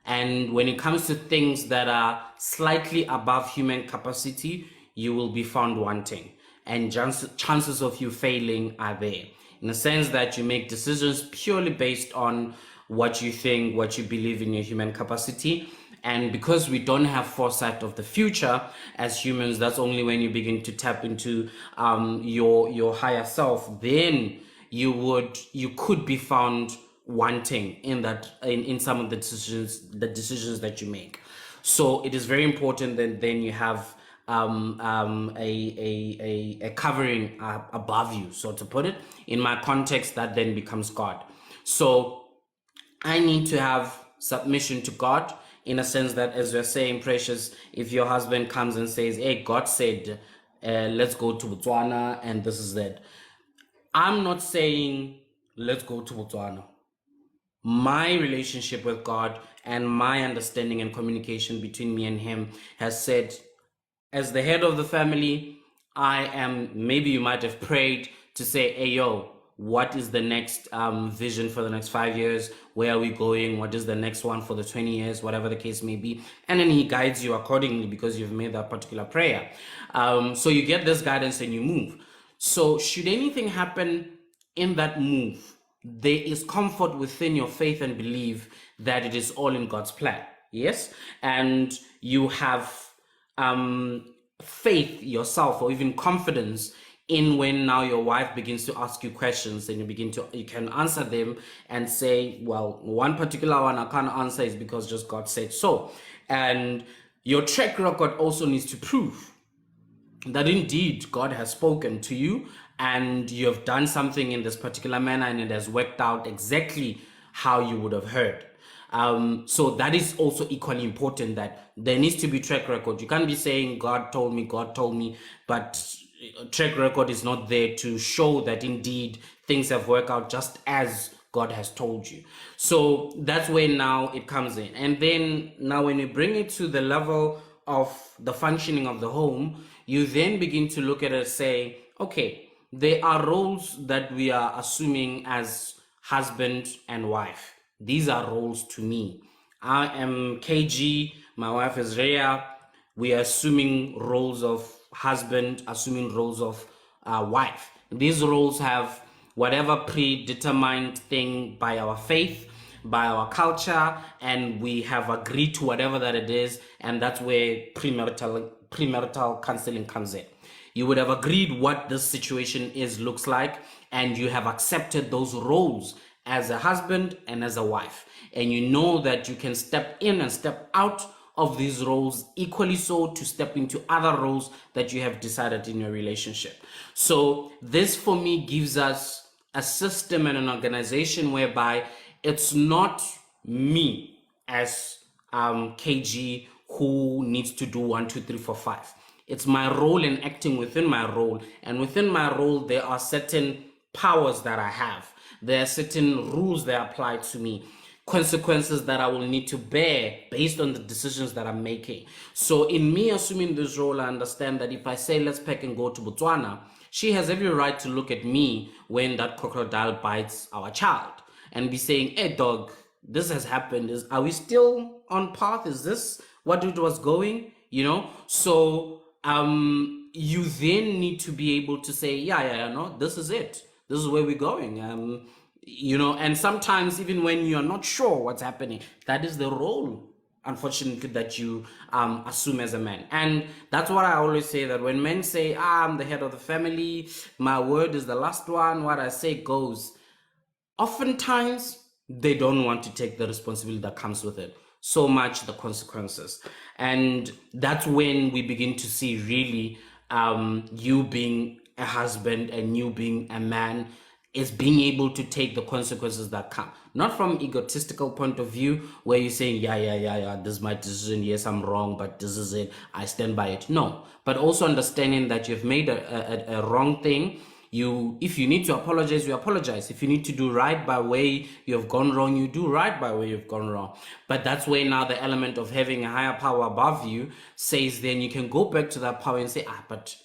And when it comes to things that are slightly above human capacity, you will be found wanting. And chances of you failing are there, in the sense that you make decisions purely based on what you think, what you believe in your human capacity. And because we don't have foresight of the future as humans, that's only when you begin to tap into your higher self. Then you could be found wanting in some of the decisions that you make. So it is very important that then you have a covering above you, so to put it. In my context, that then becomes God. So I need to have submission to God, in a sense that, as we're saying, Precious, if your husband comes and says, hey, God said, let's go to Botswana, and this is that. I'm not saying, let's go to Botswana. My relationship with God and my understanding and communication between me and him has said, as the head of the family, maybe you might have prayed to say, hey, yo, what is the next vision for the next 5 years? Where are we going? What is the next one for the 20 years? Whatever the case may be. And then he guides you accordingly because you've made that particular prayer. So you get this guidance and you move. So should anything happen in that move, there is comfort within your faith and belief that it is all in God's plan. Yes? And you have faith yourself, or even confidence in when now your wife begins to ask you questions, and you can answer them and say, well, one particular one I can't answer is because just God said so. And your track record also needs to prove that indeed God has spoken to you and you have done something in this particular manner and it has worked out exactly how you would have heard. So that is also equally important, that there needs to be track record. You can't be saying God told me, but track record is not there to show that indeed things have worked out just as God has told you. So that's where now it comes in. And then now when you bring it to the level of the functioning of the home, you then begin to look at it and say, okay, there are roles that we are assuming as husband and wife. These are roles to me. I am KG, my wife is Rhea. We are assuming roles of husband, assuming roles of wife. These roles have whatever predetermined thing by our faith, by our culture, and we have agreed to whatever that it is, and that's where premarital counseling comes in. You would have agreed what this situation looks like, and you have accepted those roles as a husband and as a wife. And you know that you can step in and step out of these roles, equally so to step into other roles that you have decided in your relationship. So this for me gives us a system and an organization whereby it's not me as KG who needs to do 1, 2, 3, 4, 5. It's my role in acting within my role. And within my role, there are certain powers that I have. There are certain rules that apply to me, consequences that I will need to bear based on the decisions that I'm making. So in me assuming this role, I understand that if I say, let's pack and go to Botswana, she has every right to look at me when that crocodile bites our child and be saying, hey dog, this has happened. Are we still on path? Is this what it was going? So you then need to be able to say, no, this is it. This is where we're going. And sometimes even when you're not sure what's happening, that is the role, unfortunately, that you assume as a man. And that's what I always say, that when men say, I'm the head of the family, my word is the last one, what I say goes. Oftentimes, they don't want to take the responsibility that comes with it, so much the consequences. And that's when we begin to see really you being a husband and you being a man is being able to take the consequences that come. Not from egotistical point of view, where you're saying, yeah, this is my decision, yes, I'm wrong, but this is it, I stand by it. No, but also understanding that you've made a wrong thing. If you need to apologize, you apologize. If you need to do right by way you have gone wrong, you do right by way you've gone wrong. But that's where now the element of having a higher power above you says, then you can go back to that power and say, but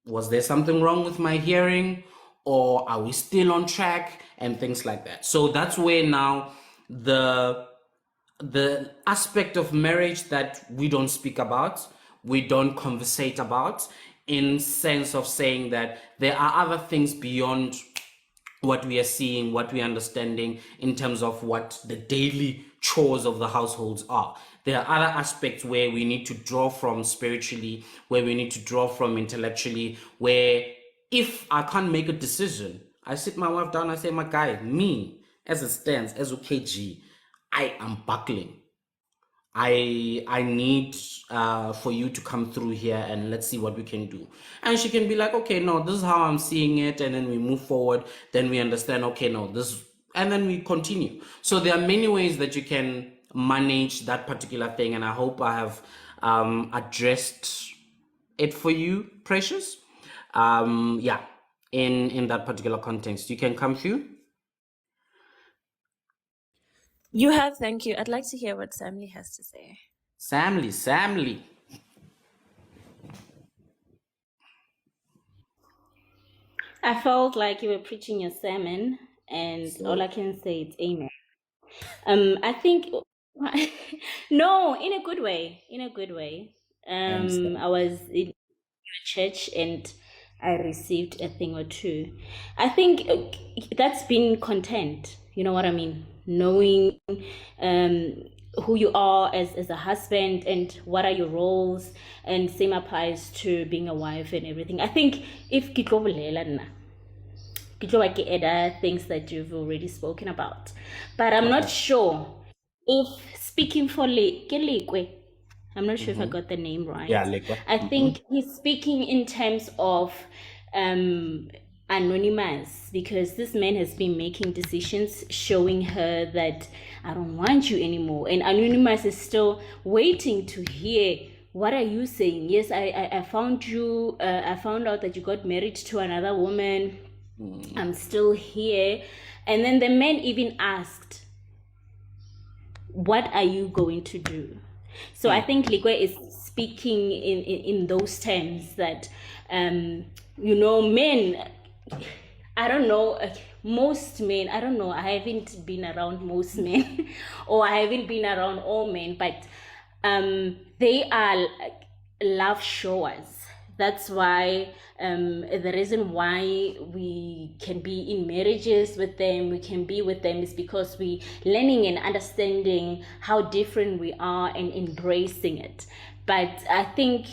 was there something wrong with my hearing? Or are we still on track? And things like that. So that's where now the aspect of marriage that we don't speak about, we don't conversate about, in sense of saying that there are other things beyond what we are seeing, what we are understanding in terms of what the daily chores of the households are. There are other aspects where we need to draw from spiritually, where we need to draw from intellectually, where if I can't make a decision, I sit my wife down, I say, my guy, me, as it stands, as OKG, I am buckling. I need for you to come through here and let's see what we can do. And she can be like, okay, no, this is how I'm seeing it. And then we move forward. Then we understand, okay, no, this, and then we continue. So there are many ways that you can manage that particular thing. And I hope I have addressed it for you, Precious. In that particular context. You can come through. You have, thank you. I'd like to hear what Samly has to say. Samly. I felt like you were preaching your sermon, and all I can say is amen. I think, no, in a good way. I was in church and I received a thing or two. I think that's being content. You know what I mean? Knowing who you are as a husband and what are your roles, and same applies to being a wife and everything. I think if other things that you've already spoken about, but I'm not sure if speaking for I'm not sure if I got the name right. Yeah, Lekwa. I think he's speaking in terms of anonymous, because this man has been making decisions showing her that I don't want you anymore, and anonymous is still waiting to hear, what are you saying? Yes, I found you, I found out that you got married to another woman. I'm still here. And then the man even asked, what are you going to do? So I think Ligwe is speaking in those terms that, men, I don't know, most men, I don't know, I haven't been around most men or I haven't been around all men, but they are love showers. That's why the reason why we can be in marriages with them, we can be with them, is because we learning and understanding how different we are and embracing it. But I think,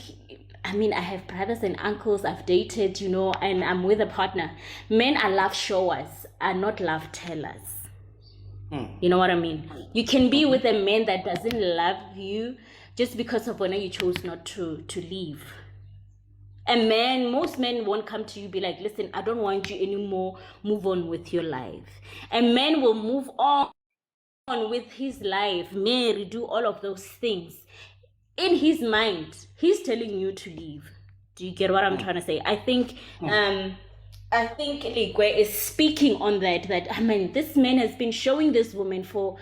I have brothers and uncles I've dated, and I'm with a partner. Men are love showers, are not love tellers. You know what I mean? You can be with a man that doesn't love you just because of when you chose not to leave. Most men won't come to you be like, listen, I don't want you anymore, move on with your life. A man will move on with his life, marry, do all of those things. In his mind, he's telling you to leave. Do you get what I'm trying to say? I think Ligwe is speaking on that this man has been showing this woman for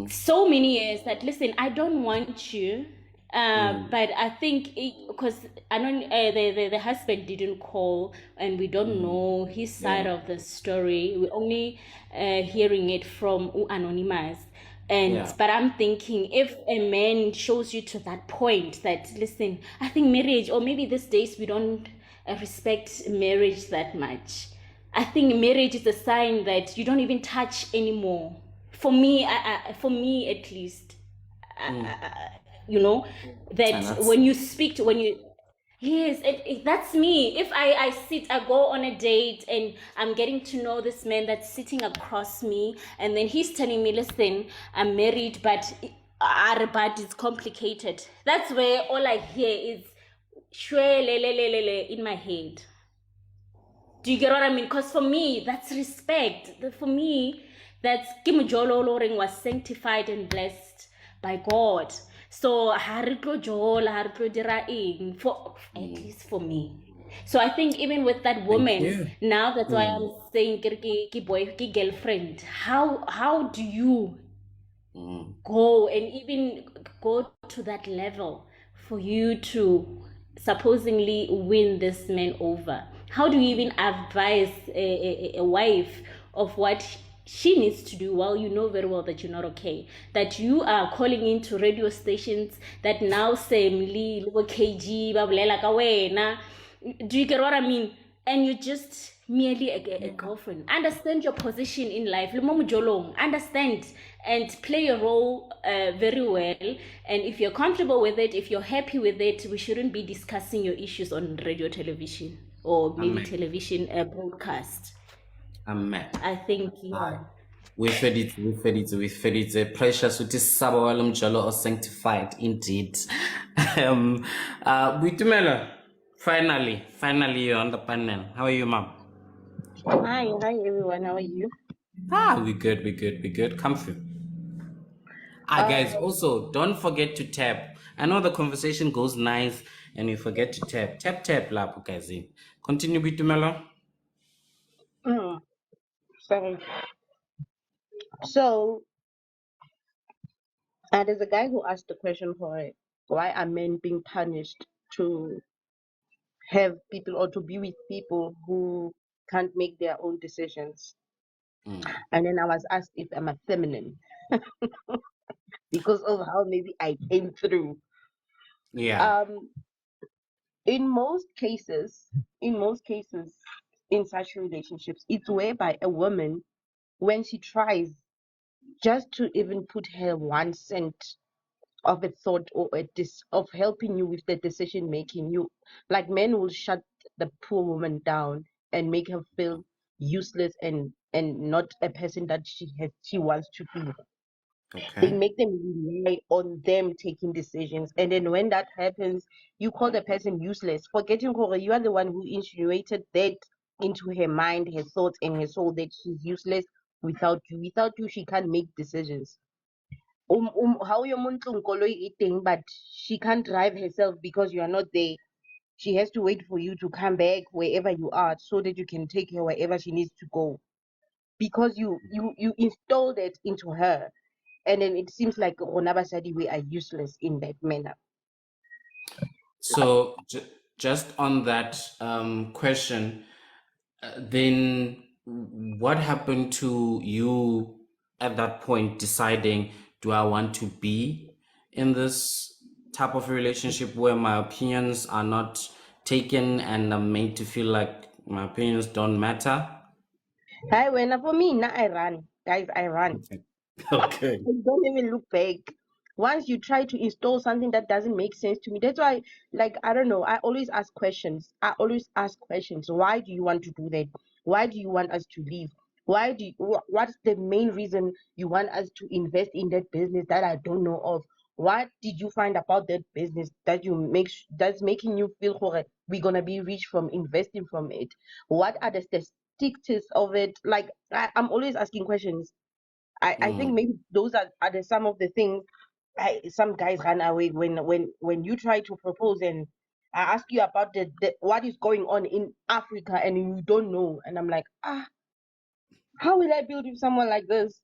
so many years that, listen, I don't want you. But I think because I know the husband didn't call, and we don't know his side of the story. We're only hearing it from anonymous. But I'm thinking, if a man shows you to that point that, listen, I think marriage, or maybe these days we don't respect marriage that much. I think marriage is a sign that you don't even touch anymore. For me, at least. When you speak to, yes, that's me. If I go on a date and I'm getting to know this man that's sitting across me, and then he's telling me, listen, I'm married, but it's complicated. That's where all I hear is shwe in my head. Do you get what I mean? Because for me, that's respect. For me, that's Kimujolo Loring was sanctified and blessed by God. So for at least for me. So I think even with that woman, now that's why I'm saying ki girlfriend. How do you go and even go to that level for you to supposedly win this man over? How do you even advise a wife of what she needs to do while you know very well that you're not okay? That you are calling into radio stations that now say Mli, KG, babulela ka wena. Do you get what I mean? And you're just merely a girlfriend. Understand your position in life. Understand and play your role very well. And if you're comfortable with it, if you're happy with it, we shouldn't be discussing your issues on radio, television, or maybe television broadcast. I think, We've heard it. Precious with this Sabawalum Jalo or sanctified indeed. Witumela, finally you're on the panel. How are you, ma'am? Hi everyone. How are you? We good. Comfy. Guys, also don't forget to tap. I know the conversation goes nice and you forget to tap. Tap, lapu guys. Continue, Witumela. Sorry. So, there's a guy who asked the question for it. Why are men being punished to have people or to be with people who can't make their own decisions? And then I was asked if I'm a feminine because of how maybe I came through. Yeah. In most cases, in such relationships, it's whereby a woman, when she tries just to even put her 1 cent of a thought or of helping you with the decision making, you like men will shut the poor woman down and make her feel useless and not a person that she wants to be. They Okay. make them rely on them taking decisions. And then when that happens, you call the person useless, forgetting you are the one who insinuated that into her mind, her thoughts, and her soul that she's useless without you. Without you, she can't make decisions. How your eating, but she can't drive herself because you are not there. She has to wait for you to come back wherever you are so that you can take her wherever she needs to go. Because you installed it into her, and then it seems like Rona Basadi we are useless in that manner. So just on that question, then what happened to you at that point deciding, do I want to be in this type of relationship where my opinions are not taken and I'm made to feel like my opinions don't matter? Hi, when for me, now I run, guys, I run. Okay. I don't even look back. Once you try to install something that doesn't make sense to me, that's why, like, I don't know, I always ask questions. I always ask questions. Why do you want to do that? Why do you want us to leave? Why do you, what's the main reason you want us to invest in that business that I don't know of? What did you find about that business that that's making you feel we're gonna be rich from investing from it? What are the statistics of it? Like I'm always asking questions. I think maybe those are some of the things some guys run away when you try to propose and I ask you about the what is going on in Africa and you don't know, and I'm like, how will I build with someone like this?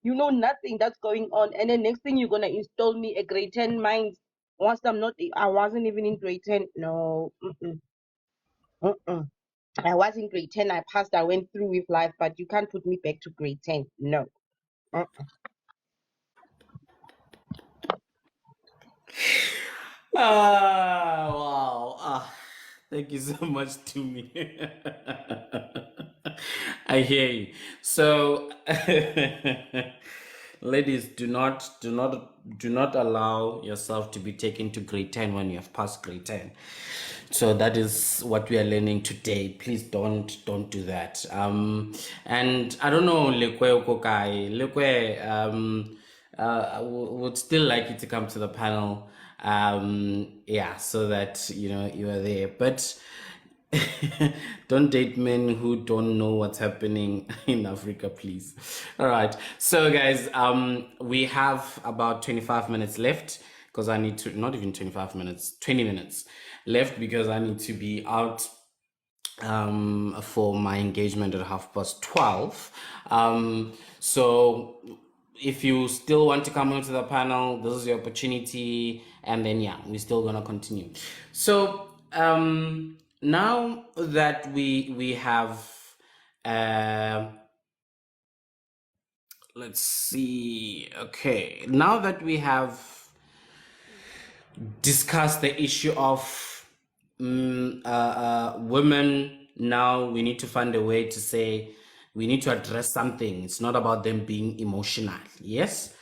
You know nothing that's going on, and then next thing you're gonna install me a grade 10 mind. Once I wasn't even in grade 10. No, mm-mm. I was in grade 10. I passed. I went through with life, but you can't put me back to grade 10. No. Wow. Thank you so much to me. I hear you. So, ladies, do not allow yourself to be taken to grade 10 when you have passed grade 10. So that is what we are learning today. Please don't do that. And I don't know, Lekwe Okokai, Lekwe, I would still like you to come to the panel. Yeah, so that you are there. But don't date men who don't know what's happening in Africa, please. All right. So guys, we have about 25 minutes left because I need to, not even 25 minutes, 20 minutes left because I need to be out for my engagement at 12:30. So if you still want to come onto the panel, this is your opportunity. And then, yeah, we're still going to continue. So now that we have, let's see. Okay, now that we have discussed the issue of women, now we need to find a way to say we need to address something. It's not about them being emotional, yes?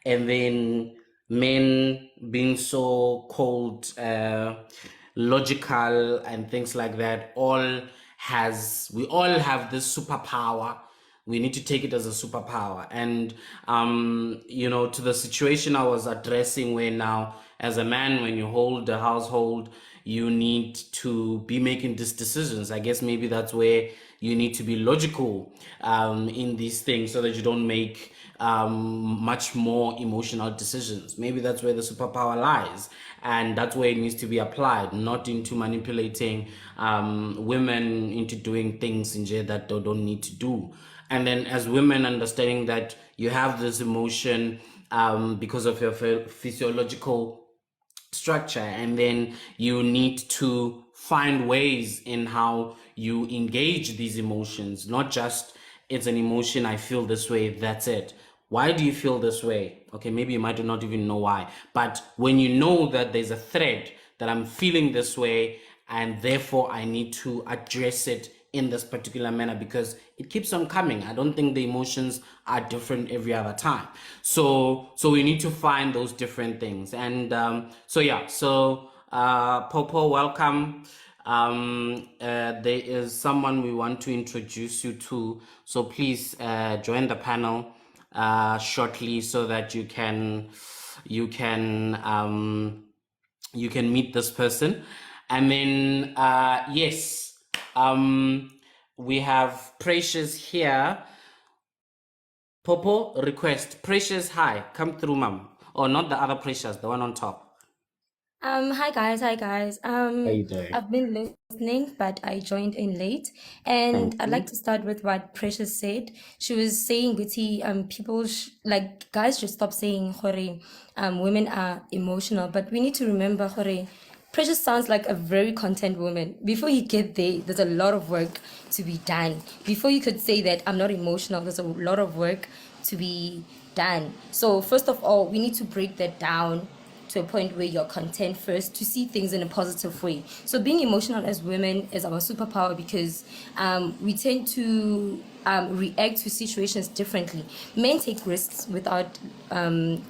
And then men being so cold, logical, and things like that. We all have this superpower. We need to take it as a superpower. And to the situation I was addressing, where now as a man, when you hold a household, you need to be making these decisions. I guess maybe that's where you need to be logical in these things, so that you don't make much more emotional decisions. Maybe that's where the superpower lies, and that's where it needs to be applied, not into manipulating women into doing things in jail that they don't need to do. And then as women, understanding that you have this emotion because of your physiological structure, and then you need to find ways in how you engage these emotions, not just it's an emotion, I feel this way, that's it. Why do you feel this way? Okay, maybe you might not even know why, but when you know that there's a thread that I'm feeling this way, and therefore I need to address it in this particular manner, because it keeps on coming. I don't think the emotions are different every other time. So we need to find those different things. And Popo, welcome. There is someone we want to introduce you to. So please join the panel. shortly so that you can meet this person. And then yes, we have Precious here. Popo request. Precious, hi, come through, mom. Or not the other Precious, the one on top. Hi guys, hi guys. How you doing? I've been listening, but I joined in late, and Thank I'd you. like to start with what Precious said. She was saying, Guti, people like guys should stop saying, "Hore, women are emotional," but we need to remember, Hore, Precious sounds like a very content woman. Before you get there, there's a lot of work to be done. Before you could say that I'm not emotional, there's a lot of work to be done. So first of all, we need to break that down to a point where you're content first to see things in a positive way. So being emotional as women is our superpower because we tend to react to situations differently. Men take risks without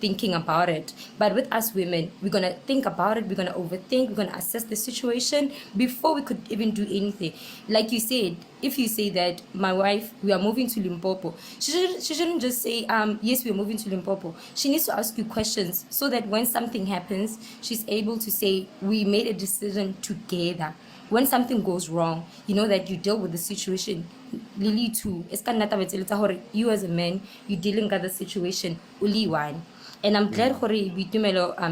thinking about it, but with us women, we're gonna think about it, we're gonna overthink, we're gonna assess the situation before we could even do anything. Like you said, if you say that my wife, we are moving to Limpopo, she shouldn't just say yes, we're moving to Limpopo. She needs to ask you questions so that when something happens, she's able to say we made a decision together. When something goes wrong, you know that you deal with the situation. Lily too. You as a man, you're dealing with the situation. Only one. And I'm glad we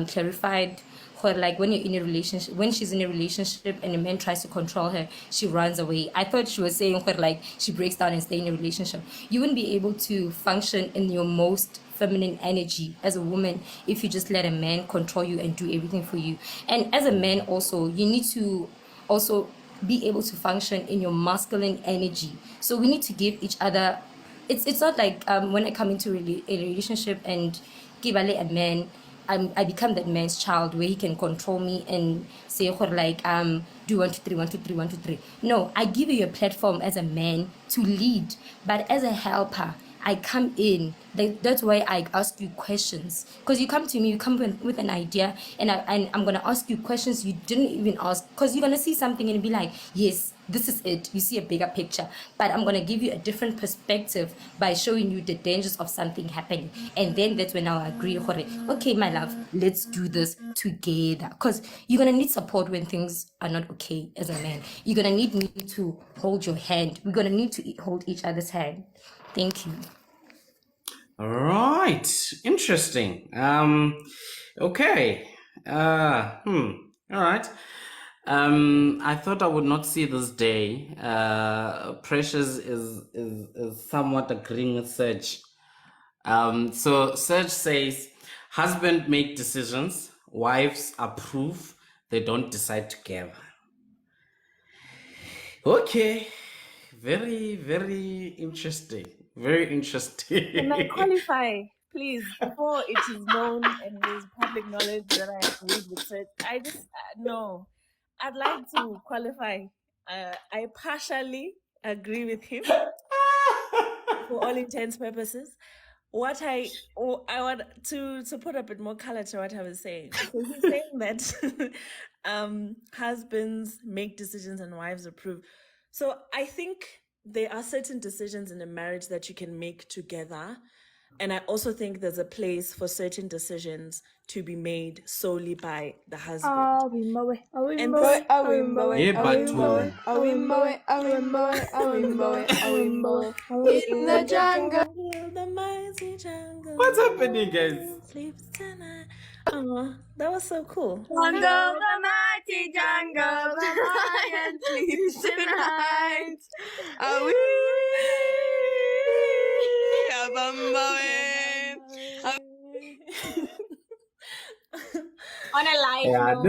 clarified like when you're in a relationship, when she's in a relationship and a man tries to control her, she runs away. I thought she was saying like she breaks down and stay in a relationship. You wouldn't be able to function in your most feminine energy as a woman if you just let a man control you and do everything for you. And as a man also, you need to also be able to function in your masculine energy. So we need to give each other. It's not like when I come into a relationship and give a man, I become that man's child where he can control me and say like do 1 2 3 1 2 3 1 2 3. No, I give you a platform as a man to lead, but as a helper I come in. That's why I ask you questions. Because you come to me, you come with an idea, and I'm going to ask you questions you didn't even ask. Because you're going to see something and be like, yes, this is it. You see a bigger picture. But I'm going to give you a different perspective by showing you the dangers of something happening. And then that's when I'll agree, okay, my love, let's do this together. Because you're going to need support when things are not okay as a man. You're going to need me to hold your hand. We're going to need to hold each other's hand. Thank you. All right, interesting. Okay. All right. I thought I would not see this day. Precious is somewhat agreeing with Serge. So Serge says, husband make decisions, wives approve, they don't decide together. Okay. Very, very interesting. Very interesting. Can I qualify, please, before it is known and is public knowledge that I agreed with it? I just, no. I'd like to qualify. I partially agree with him for all intents purposes. I want to put a bit more color to what I was saying. So he's saying that husbands make decisions and wives approve. So I think there are certain decisions in a marriage that you can make together. And I also think there's a place for certain decisions to be made solely by the husband. In the jungle. The mighty jungle. What's happening, guys? Sleeps tonight. Oh, that was so cool. Jungle, the mighty jungle, the lion sleeps tonight. On a light Yeah, note,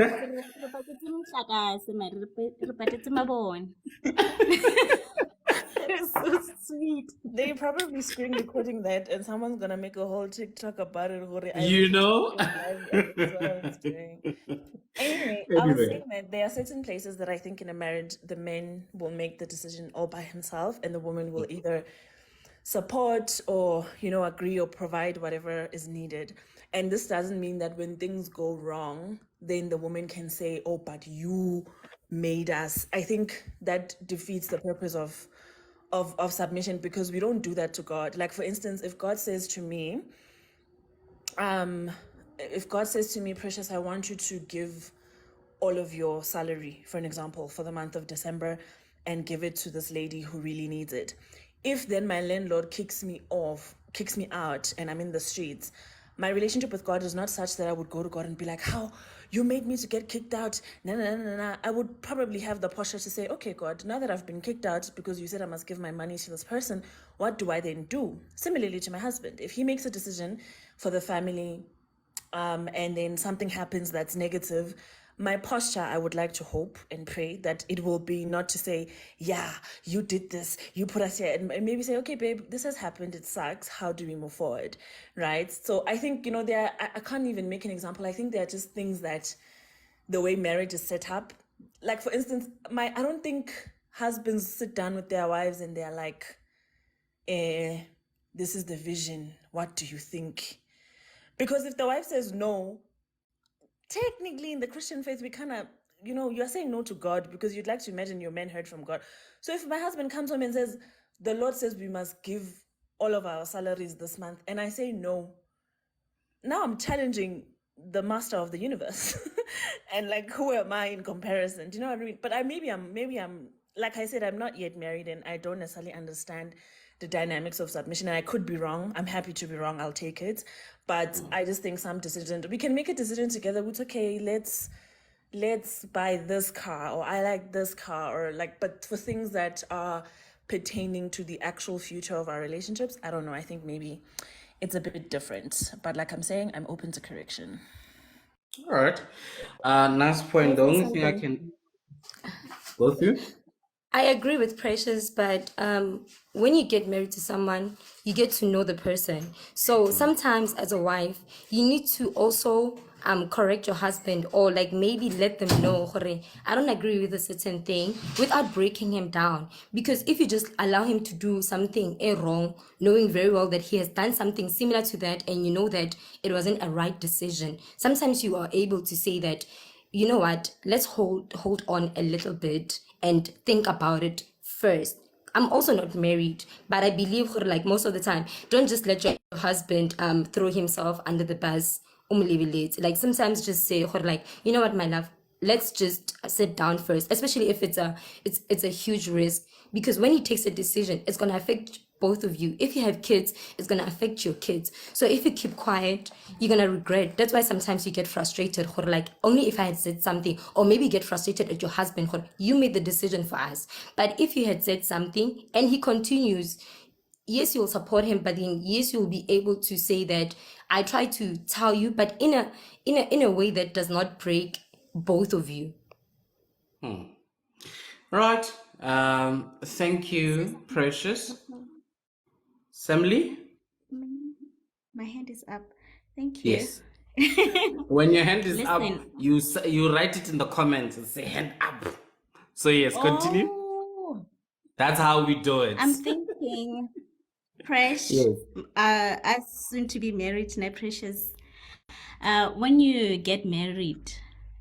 it's so sweet. They probably screen recording that and someone's gonna make a whole TikTok about it. You know? Anyway, I was saying that there are certain places that I think in a marriage the man will make the decision all by himself and the woman will either support or agree or provide whatever is needed. And this doesn't mean that when things go wrong then the woman can say, oh, but you made us. I think that defeats the purpose of of submission, because we don't do that to God. Like, for instance, if God says to me, Precious, I want you to give all of your salary, for an example, for the month of December, and give it to this lady who really needs it. If then my landlord kicks me out, and I'm in the streets, my relationship with God is not such that I would go to God and be like, how you made me to get kicked out. No. I would probably have the posture to say, okay, God, now that I've been kicked out because you said I must give my money to this person, what do I then do? Similarly to my husband, if he makes a decision for the family, and then something happens that's negative, my posture, I would like to hope and pray that it will be not to say, yeah, you did this, you put us here, and maybe say, okay, babe, this has happened, it sucks, how do we move forward, right? So I think, I can't even make an example. I think there are just things that the way marriage is set up, like, for instance, I don't think husbands sit down with their wives and they're like, this is the vision, what do you think? Because if the wife says no, technically in the Christian faith, we kind of, you're saying no to God because you'd like to imagine your man heard from God. So if my husband comes home and says, the Lord says we must give all of our salaries this month, and I say no, now I'm challenging the master of the universe. And like, who am I in comparison? Do you know what I mean? But maybe I'm, like I said, I'm not yet married and I don't necessarily understand the dynamics of submission, and I could be wrong. I'm happy to be wrong. I'll take it. But I just think some decisions, we can make a decision together. It's okay. Let's buy this car, or I like this car, or like, but for things that are pertaining to the actual future of our relationships, I don't know. I think maybe it's a bit different. But like I'm saying, I'm open to correction. All right. Nice point. The only thing I can go through. I agree with Precious, but when you get married to someone, you get to know the person. So sometimes, as a wife, you need to also correct your husband, or like maybe let them know, "Hore, I don't agree with a certain thing," without breaking him down. Because if you just allow him to do something wrong, knowing very well that he has done something similar to that, and you know that it wasn't a right decision, sometimes you are able to say that, you know what, let's hold on a little bit and think about it first. I'm also not married, but I believe like most of the time, don't just let your husband throw himself under the bus. Like sometimes just say like, you know what, my love, let's just sit down first, especially if it's a huge risk, because when he takes a decision, it's going to affect both of you. If you have kids, it's going to affect your kids. So if you keep quiet, you're going to regret. That's why sometimes you get frustrated, or like, only if I had said something, or maybe get frustrated at your husband, or you made the decision for us. But if you had said something and he continues, yes, you'll support him, but then yes, you'll be able to say that I try to tell you, but in a way that does not break both of you. Right. Thank you, Precious. Samly? My hand is up. Thank you. Yes. When your hand is up, Listen. you write it in the comments and say hand up. So yes, continue. Oh, That's how we do it. I'm thinking, Presh, Yes. as soon to be married, now Precious. When you get married,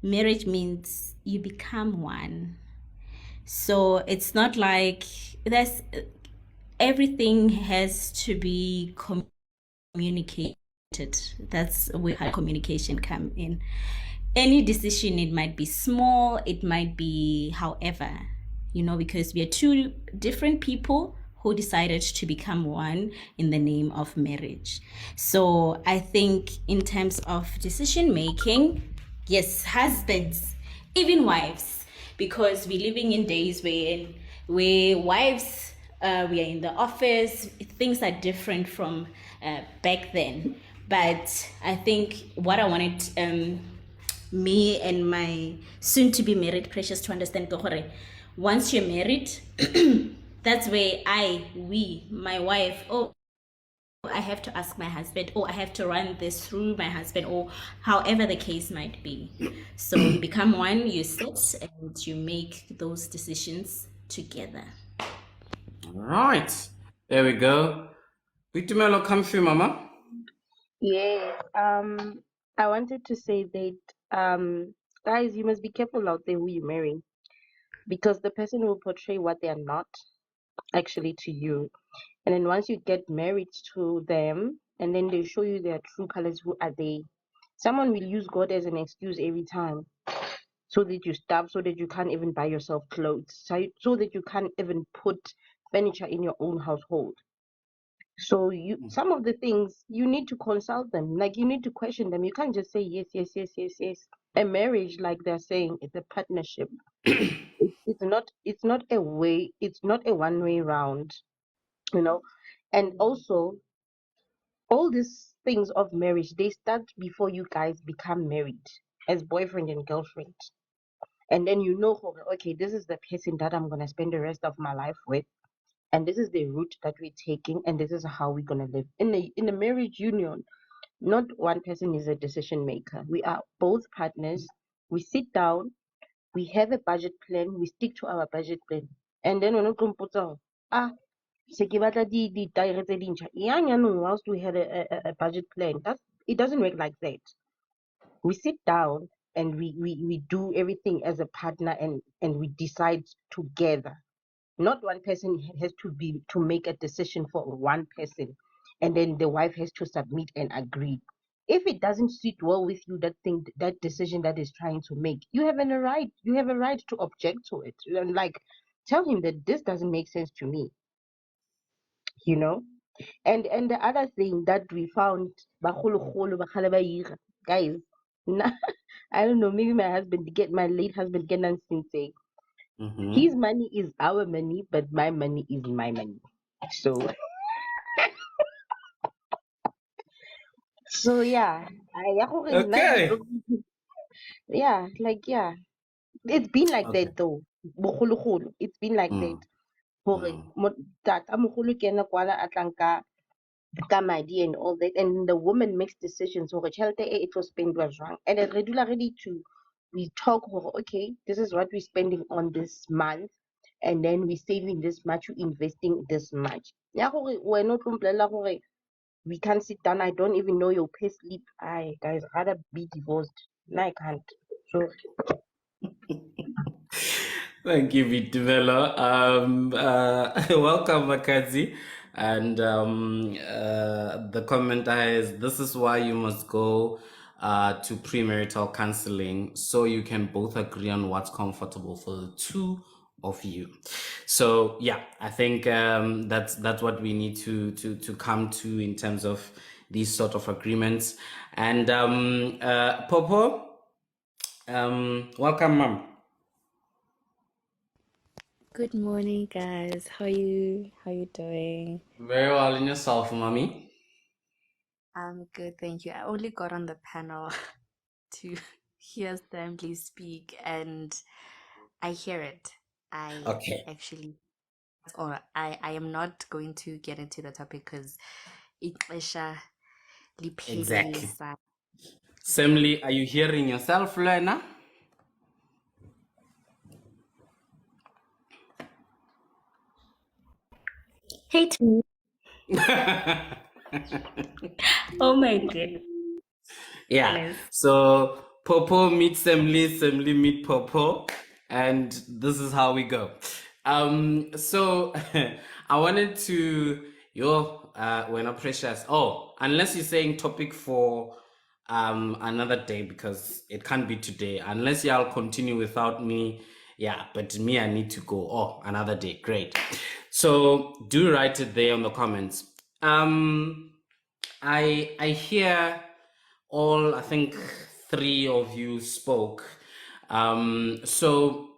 marriage means you become one. So it's not like there's everything has to be communicated. That's where communication come in. Any decision, it might be small, it might be however, because we are two different people who decided to become one in the name of marriage. So I think in terms of decision making, yes, husbands, even wives, because we're living in days where wives, we are in the office, things are different from back then. But I think what I wanted me and my soon-to-be married Precious to understand, once you're married, that's where my wife, I have to ask my husband, or I have to run this through my husband, or however the case might be. So you become one, you sit and you make those decisions together. All right. There we go. Vitumelo, come through, Mama. Yeah. I wanted to say that guys, you must be careful out there who you marry, because the person will portray what they are not. actually to you. And then once you get married to them, and then they show you their true colors, who are they? Someone will use God as an excuse every time, so that you starve, so that you can't even buy yourself clothes, so that you can't even put furniture in your own household. So some of the things you need to consult them, like you need to question them. You can't just say yes, yes, yes, yes, yes. A marriage, like they're saying, it's a partnership. It's not a way. It's not a one-way round, you know. And also, all these things of marriage, they start before you guys become married as boyfriend and girlfriend. And then okay, this is the person that I'm gonna spend the rest of my life with, and this is the route that we're taking, and this is how we're gonna live in a marriage union. Not one person is a decision maker. We are both partners. We sit down, we have a budget plan, we stick to our budget plan, and then when it comes to se ke batla di-tire tse dintšha yang yaanong whilst we had a budget plan. It doesn't work like that. We sit down and we do everything as a partner, and we decide together. Not one person has to make a decision for one person, and then the wife has to submit and agree. If it doesn't sit well with you, that decision that is trying to make, you have a right to object to it. And like, tell him that this doesn't make sense to me, you know. And the other thing that we found, bagologolo ba kgale ba ira, guys, I don't know, maybe my late husband get saying his money is our money, but my money is my money. So yeah, Okay. yeah, like yeah, it's been like Okay. that though. Bogologolo, it's been like that. Hore tata mogolo ke ena kwala a tlang ka madi and all that, and the woman makes decisions hore tjhelete e tlo spendwa jwang, and then re dula ready to we talk hore okay, this is what we're spending on this month, and then we're saving this much, we're investing this much. Ya gore wena o tlo mpolelela gore we can't sit down, I don't even know your pay slip. I guys rather be divorced. No, I can't. So Thank you, Vitivelo. Welcome, Makazi. And the commenter is, this is why you must go to premarital counseling, so you can both agree on what's comfortable for the two of you. So yeah, I think that's what we need to come to in terms of these sort of agreements. And Popo, welcome, mom. Good morning, guys. How you doing? Very well, in yourself, mommy. I'm good, thank you. I only got on the panel to hear Stanley speak, and I hear it. I Okay. actually, or I am not going to get into the topic because ixesha Exactly. liphelisa. Samly, are you hearing yourself, Lena? Hey, to oh my goodness. Yeah. So Popo meet Samly, Samly meet Popo, and this is how we go. So I wanted to we're not precious. Oh, unless you're saying topic for another day, because it can't be today. Unless y'all continue without me. Yeah, but me, I need to go. Oh, another day. Great. So do write it there on the comments. I hear all, I think 3 of you spoke. So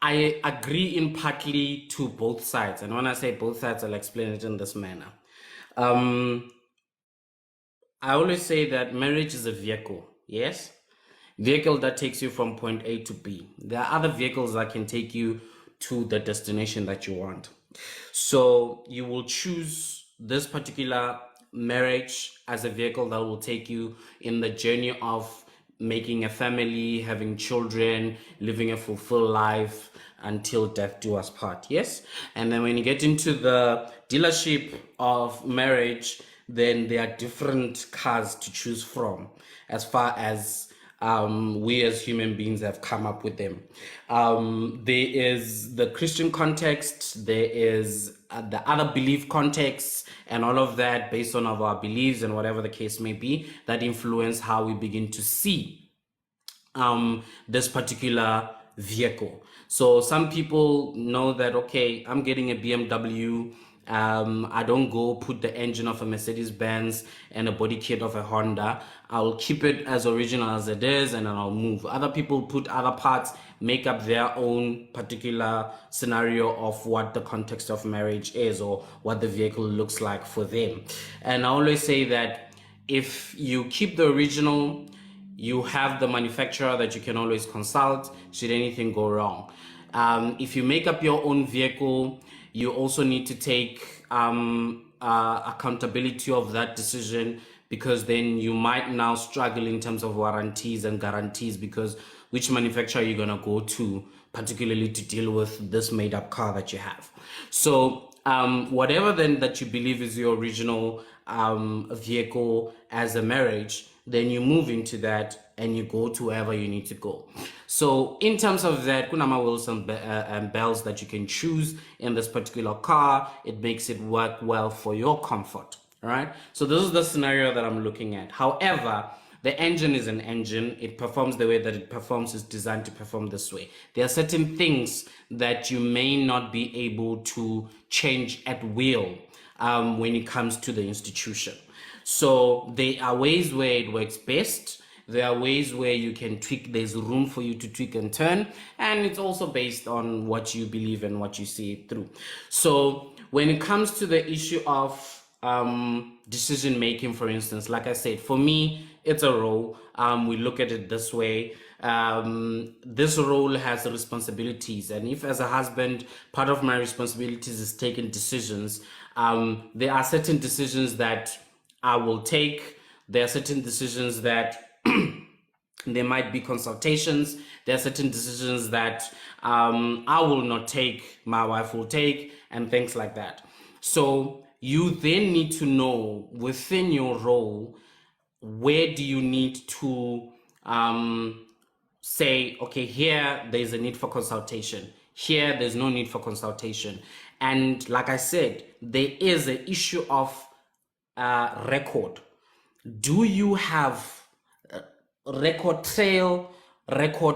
I agree in partly to both sides, and when I say both sides, I'll explain it in this manner. I always say that marriage is a vehicle, yes? Vehicle that takes you from point A to B. There are other vehicles that can take you to the destination that you want. So you will choose this particular marriage as a vehicle that will take you in the journey of making a family, having children, living a fulfilled life until death do us part. Yes. And then when you get into the dealership of marriage, then there are different cars to choose from as far as We as human beings have come up with them. There is the Christian context, there is the other belief contexts, and all of that based on our beliefs and whatever the case may be that influence how we begin to see this particular vehicle. So some people know that, okay, I'm getting a BMW. I don't go put the engine of a Mercedes-Benz and a body kit of a Honda. I'll keep it as original as it is and then I'll move. Other people put other parts, make up their own particular scenario of what the context of marriage is or what the vehicle looks like for them. And I always say that if you keep the original, you have the manufacturer that you can always consult should anything go wrong. If you make up your own vehicle, you also need to take accountability of that decision, because then you might now struggle in terms of warranties and guarantees, because which manufacturer you're going to go to, particularly to deal with this made up car that you have. So whatever then that you believe is your original vehicle as a marriage, then you move into that and you go to wherever you need to go. So in terms of that, kunama wheels and bells that you can choose in this particular car. It makes it work well for your comfort. All right. So this is the scenario that I'm looking at. However, the engine is an engine. It performs the way that it performs. Is designed to perform this way. There are certain things that you may not be able to change at will when it comes to the institution. So there are ways where it works best. There are ways where you can tweak. There's room for you to tweak and turn. And it's also based on what you believe and what you see it through. So when it comes to the issue of decision making, for instance, like I said, for me, it's a role. We look at it this way. This role has responsibilities, and if as a husband, part of my responsibilities is taking decisions, there are certain decisions that I will take. There are certain decisions that there might be consultations. There are certain decisions that I will not take, my wife will take, and things like that. So you then need to know within your role, where do you need to say, okay, here there's a need for consultation. Here there's no need for consultation. And like I said, there is an issue of record. Do you have a record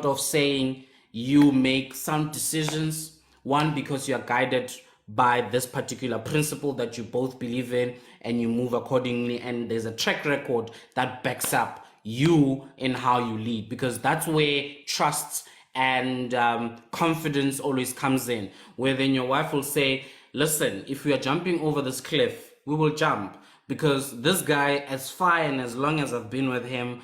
of saying you make some decisions, one, because you are guided by this particular principle that you both believe in and you move accordingly, and there's a track record that backs up you in how you lead, because that's where trust and confidence always comes in, where then your wife will say, listen, if we are jumping over this cliff, we will jump, because this guy, as far and as long as I've been with him,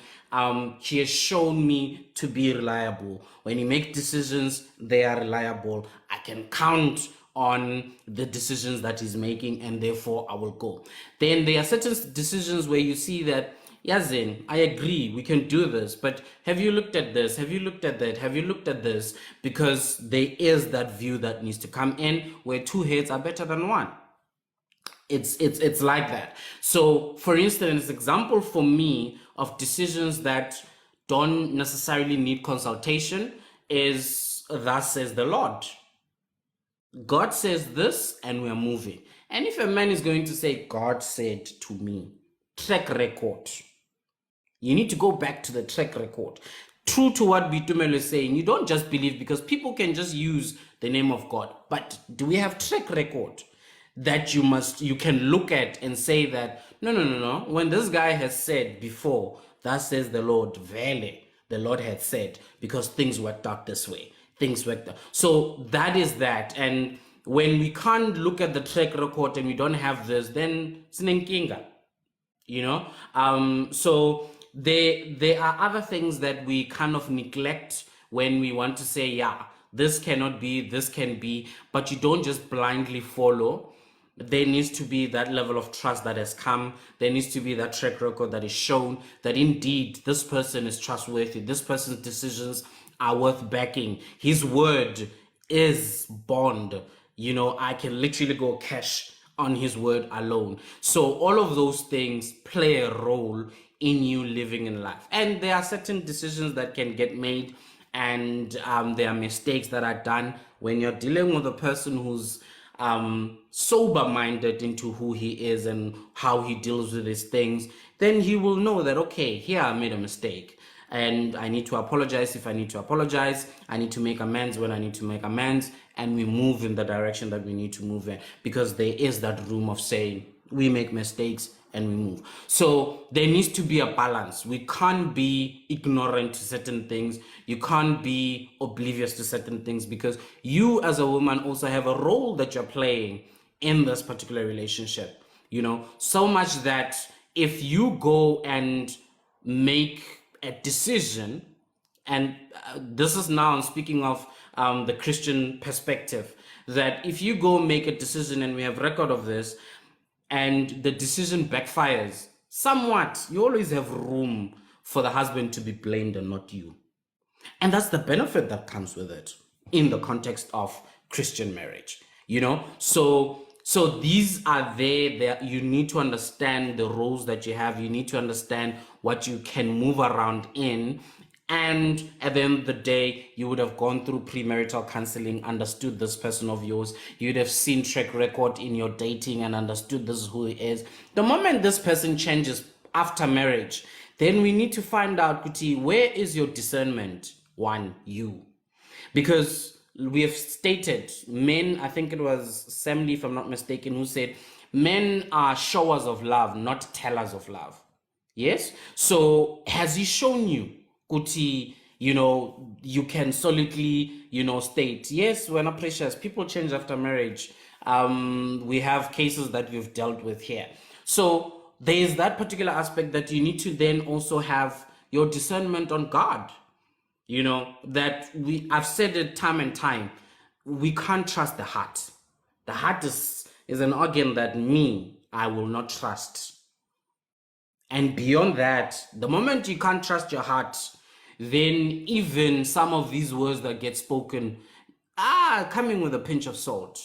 he has shown me to be reliable. When he makes decisions, they are reliable. I can count on the decisions that he's making, and therefore I will go. Then there are certain decisions where you see that, Yazin, I agree, we can do this, but have you looked at this? Have you looked at that? Have you looked at this? Because there is that view that needs to come in, where two heads are better than one. It's like that. So for instance, example for me of decisions that don't necessarily need consultation is, thus says the Lord. God says this and we're moving. And if a man is going to say, God said to me, track record, you need to go back to the track record. True to what Bitumelo is saying, you don't just believe, because people can just use the name of God. But do we have track record that you can look at and say that, no, when this guy has said before, that says the Lord, vele, the Lord had said, because things worked out this way. Things worked out. So that is that. And when we can't look at the track record and we don't have this, then sinenkinga, you know. So there are other things that we kind of neglect when we want to say, yeah, this cannot be, this can be, but you don't just blindly follow. There needs to be that level of trust that has come. There needs to be that track record that is shown that indeed this person is trustworthy. This person's decisions are worth backing. His word is bond. You know, I can literally go cash on his word alone. So all of those things play a role in you living in life. And there are certain decisions that can get made, and there are mistakes that are done when you're dealing with a person who's sober-minded into who he is and how he deals with his things. Then he will know that, okay, here I made a mistake, and I need to apologize if I need to apologize. I need to make amends when I need to make amends, and we move in the direction that we need to move in, because there is that room of saying we make mistakes and we move. So there needs to be a balance. We can't be ignorant to certain things. You can't be oblivious to certain things, because you as a woman also have a role that you're playing in this particular relationship. You know, so much that if you go and make a decision, and this is now I'm speaking of the Christian perspective, that if you go make a decision, and we have record of this, and the decision backfires somewhat, you always have room for the husband to be blamed and not you. And that's the benefit that comes with it in the context of Christian marriage, you know? So these are there. You need to understand the roles that you have. You need to understand what you can move around in. And at the end of the day, you would have gone through premarital counseling, understood this person of yours. You'd have seen track record in your dating and understood this is who he is. The moment this person changes after marriage, then we need to find out, Kuti, where is your discernment? One, you. Because we have stated, men, I think it was Samly, if I'm not mistaken, who said, men are showers of love, not tellers of love. Yes? So has he shown you, Kuti, you know, you can solidly, you know, state, yes, we're not precious. People change after marriage. We have cases that we've dealt with here. So there is that particular aspect that you need to then also have your discernment on God. You know, that I've said it time and time, we can't trust the heart. The heart is an organ that I will not trust. And beyond that, the moment you can't trust your heart, then even some of these words that get spoken are coming with a pinch of salt,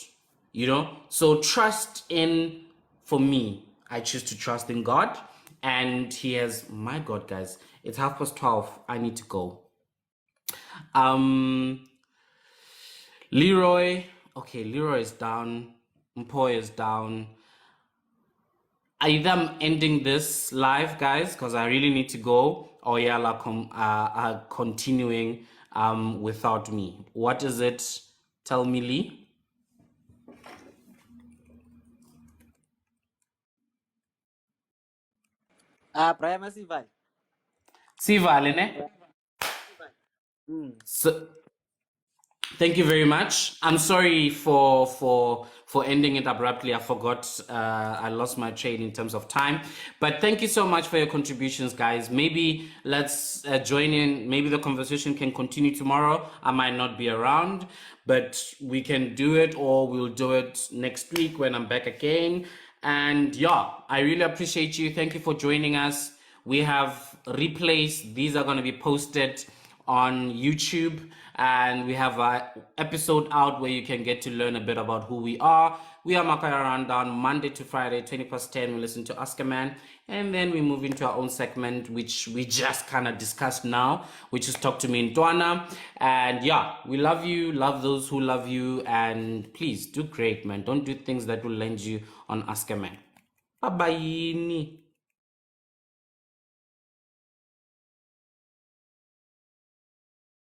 you know? So trust in, for me, I choose to trust in God, and he has, my God, guys, it's 12:30. I need to go. Leroy, okay, Leroy is down. Mpoy is down. Either I'm ending this live, guys, because I really need to go, or y'all are continuing without me. What is it? Tell me, Lee. Prima Sival. Sival, ne? So, thank you very much. I'm sorry for ending it abruptly. I forgot. I lost my train in terms of time. But thank you so much for your contributions, guys. Maybe let's join in. Maybe the conversation can continue tomorrow. I might not be around, but we can do it, or we'll do it next week when I'm back again. And yeah, I really appreciate you. Thank you for joining us. We have replays. These are going to be posted on YouTube, and we have an episode out where you can get to learn a bit about who we are. We are Makaya Rundown, Monday to Friday, 20:10. We listen to Ask a Man, and then we move into our own segment, which we just kind of discussed now, which is Talk to Me in Dwana. And yeah, we love you, love those who love you, and please do great, man. Don't do things that will land you on Ask a Man. Bye-bye.